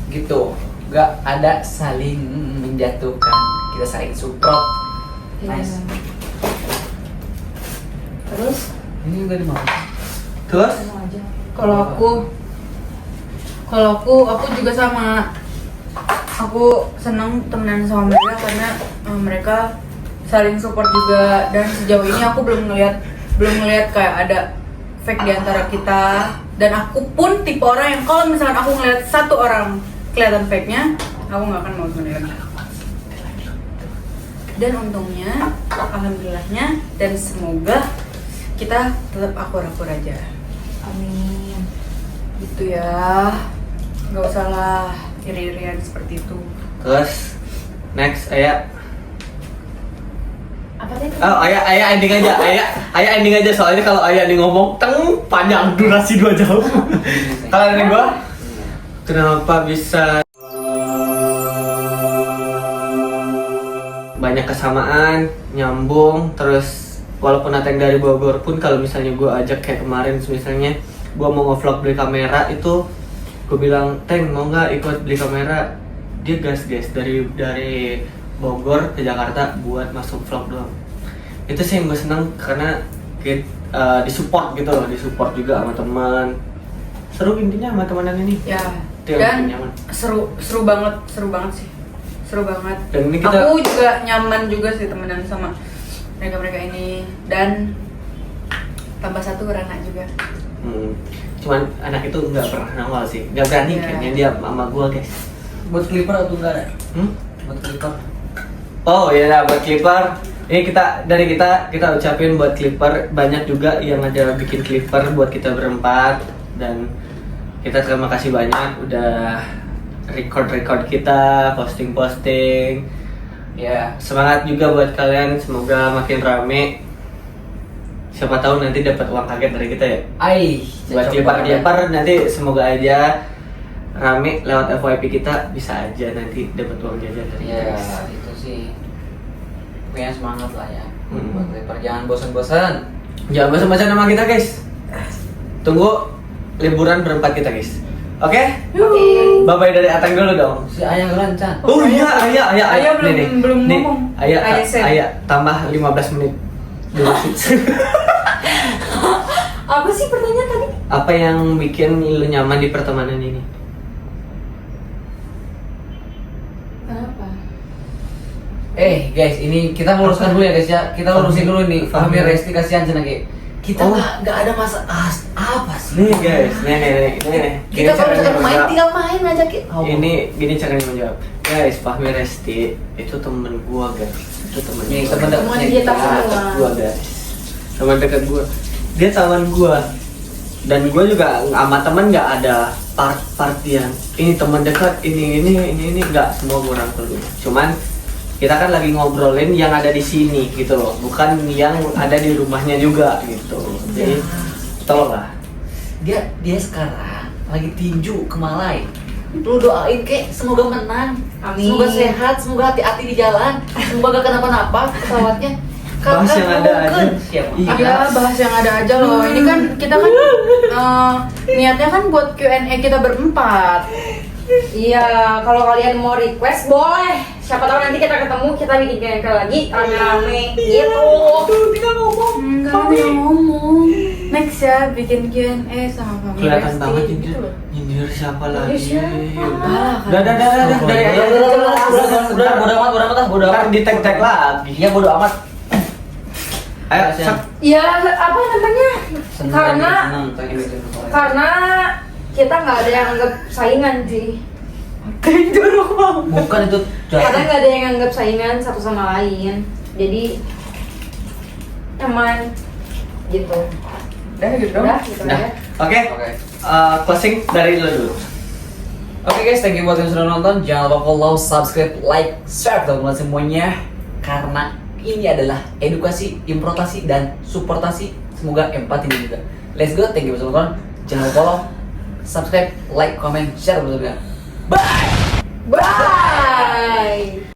A: gitu. Gak ada saling menjatuhkan. Kita saling support. Nice.
F: Terus
A: Ini enggak dimana.
B: Terus
F: sama aja.
C: Kalau aku juga sama. Aku senang temenan sama mereka karena mereka saling support juga, dan sejauh ini aku belum ngelihat kayak ada fake di antara kita. Dan aku pun tipe orang yang kalau misalkan aku ngelihat satu orang kelihatan fake-nya, aku nggak akan mau temenan lagi. Dan untungnya, alhamdulillahnya, dan semoga kita tetap akur-akur aja.
F: Amin.
C: Gitu ya, nggak usah lah iri-irian seperti itu.
B: terus next Ayah.
F: Apa tadi?
B: Oh, ayah ending aja. Ayah ending aja soalnya kalau ayah ending ngomong panjang durasi 2 jam. Kalau dari gua kenapa bisa banyak kesamaan, nyambung, terus walaupun ada yang dari Bogor pun kalau misalnya gua ajak kayak kemarin misalnya gua mau nge-vlog beli kamera itu gua bilang, "Teng, mau nggak ikut beli kamera?" Dia gas dari Bogor ke Jakarta buat masuk vlog doang. Itu sih yang gue seneng karena disupport gitu loh, disupport juga sama teman. Seru intinya sama temenan ini.
C: Ya,
B: Itu yang
C: dan
B: bikin nyaman.
C: seru banget sih, seru banget.
B: Dan ini kita
C: Aku juga nyaman juga sih temenan sama mereka ini, dan tambah satu Rana juga.
B: cuman anak itu nggak pernah nongol sih, nggak berani
C: Iya.
B: kayaknya dia sama gue guys.
A: Buat clipper atau enggak ada?
B: Hmm?
A: Buat clipper.
B: Oh iya lah, buat Clipper. Ini kita ucapin buat Clipper, banyak juga yang ada bikin Clipper buat kita berempat, dan kita terima kasih banyak udah record kita, posting. Ya, semangat juga buat kalian, semoga makin rame. Siapa tahu nanti dapat uang kaget dari kita ya. Buat Clipper nanti semoga aja rame lewat FYP kita, bisa aja nanti dapat uang jajan dari
A: Ya,
B: kita.
A: itu sih. Punya semangat lah ya.
B: Hmm.
A: Buat clipper jangan bosan-bosan.
B: Jangan macam-macam nama kita guys. Tunggu liburan berempat kita guys. Oke? Bye bye dari Atang dulu dong.
A: Si ayah lancar.
B: Oh iya,
C: Ayah belum
B: Nih,
C: ngomong.
B: Ayah,
C: Sen.
B: ayah tambah 15 menit. Dulu.
F: Apa sih pertanyaan tadi?
B: Apa yang bikin lu nyaman di pertemanan ini?
F: Kenapa?
A: Guys, ini kita luruskan dulu ya guys ya. Kita lurusin dulu nih. Fahmi Resti kasihan cina Ge. Kita
B: Oh.
A: nggak ada masa apa sih?
B: Nih guys, nih. Gini
A: Kita kalau
B: caranya
A: misalkan main
B: menjawab.
A: tinggal main aja kita.
B: Gini caranya menjawab. Guys, Fahmi Resti itu temen gua guys. Itu temen
A: Nih,
B: gua.
A: temen
F: Temen
A: dekatnya
F: kita
A: kita.
F: semua.
B: Gua guys, teman dekat gua, dia kawan gua, dan gua juga sama teman nggak ada part yang ini teman dekat, ini nggak, semua gua rangkul dulu. Cuman kita kan lagi ngobrolin yang ada di sini gitu loh, bukan yang ada di rumahnya juga gitu. Jadi tolonglah.
A: Dia sekarang lagi tinju ke Malai. Lu doain kek semoga menang.
F: Amin.
A: Semoga sehat, semoga hati-hati di jalan. Semoga gak kenapa-napa pesawatnya.
B: Bahas yang ada aja.
C: Iya, bahas yang ada aja loh. Ini kan kita kan niatnya kan buat Q&A kita berempat.
F: Iya, kalau kalian mau request boleh. Siapa tahu nanti kita ketemu, kita bikin Q&A lagi rame-rame gitu.
C: Enggak ada ngomong. Next ya bikin Q&A sama Fahmi
B: Kelihatan
C: Resti,
B: banget
C: gitu
B: nyindir.
C: loh.
B: Nyindir siapa lagi?
C: Udah,
B: Udah, dari
A: Bodo amat bodo
B: Ntar di tag lagi.
A: Iya bodo amat.
B: Ayo,
A: Kasihan.
B: Sak.
F: Ya, apa namanya? Karena kita nggak ada yang anggap saingan sih.
A: Bukan itu.
F: Karena nggak ada yang anggap saingan satu sama lain. Jadi nyaman gitu.
C: Udah gitu dong.
F: Udah gitu
B: Nah,
F: aja.
B: oke.
A: Oke.
B: Closing dari lo dulu.
A: Oke guys, thank you buat yang sudah nonton. Jangan lupa follow, subscribe, like, share teman-teman semuanya. Karena ini adalah edukasi, importasi, dan supportasi. Semoga empati juga. Let's go, thank you buat nonton. Jangan lupa follow, subscribe, like, comment, share, Bye.
E: Bye.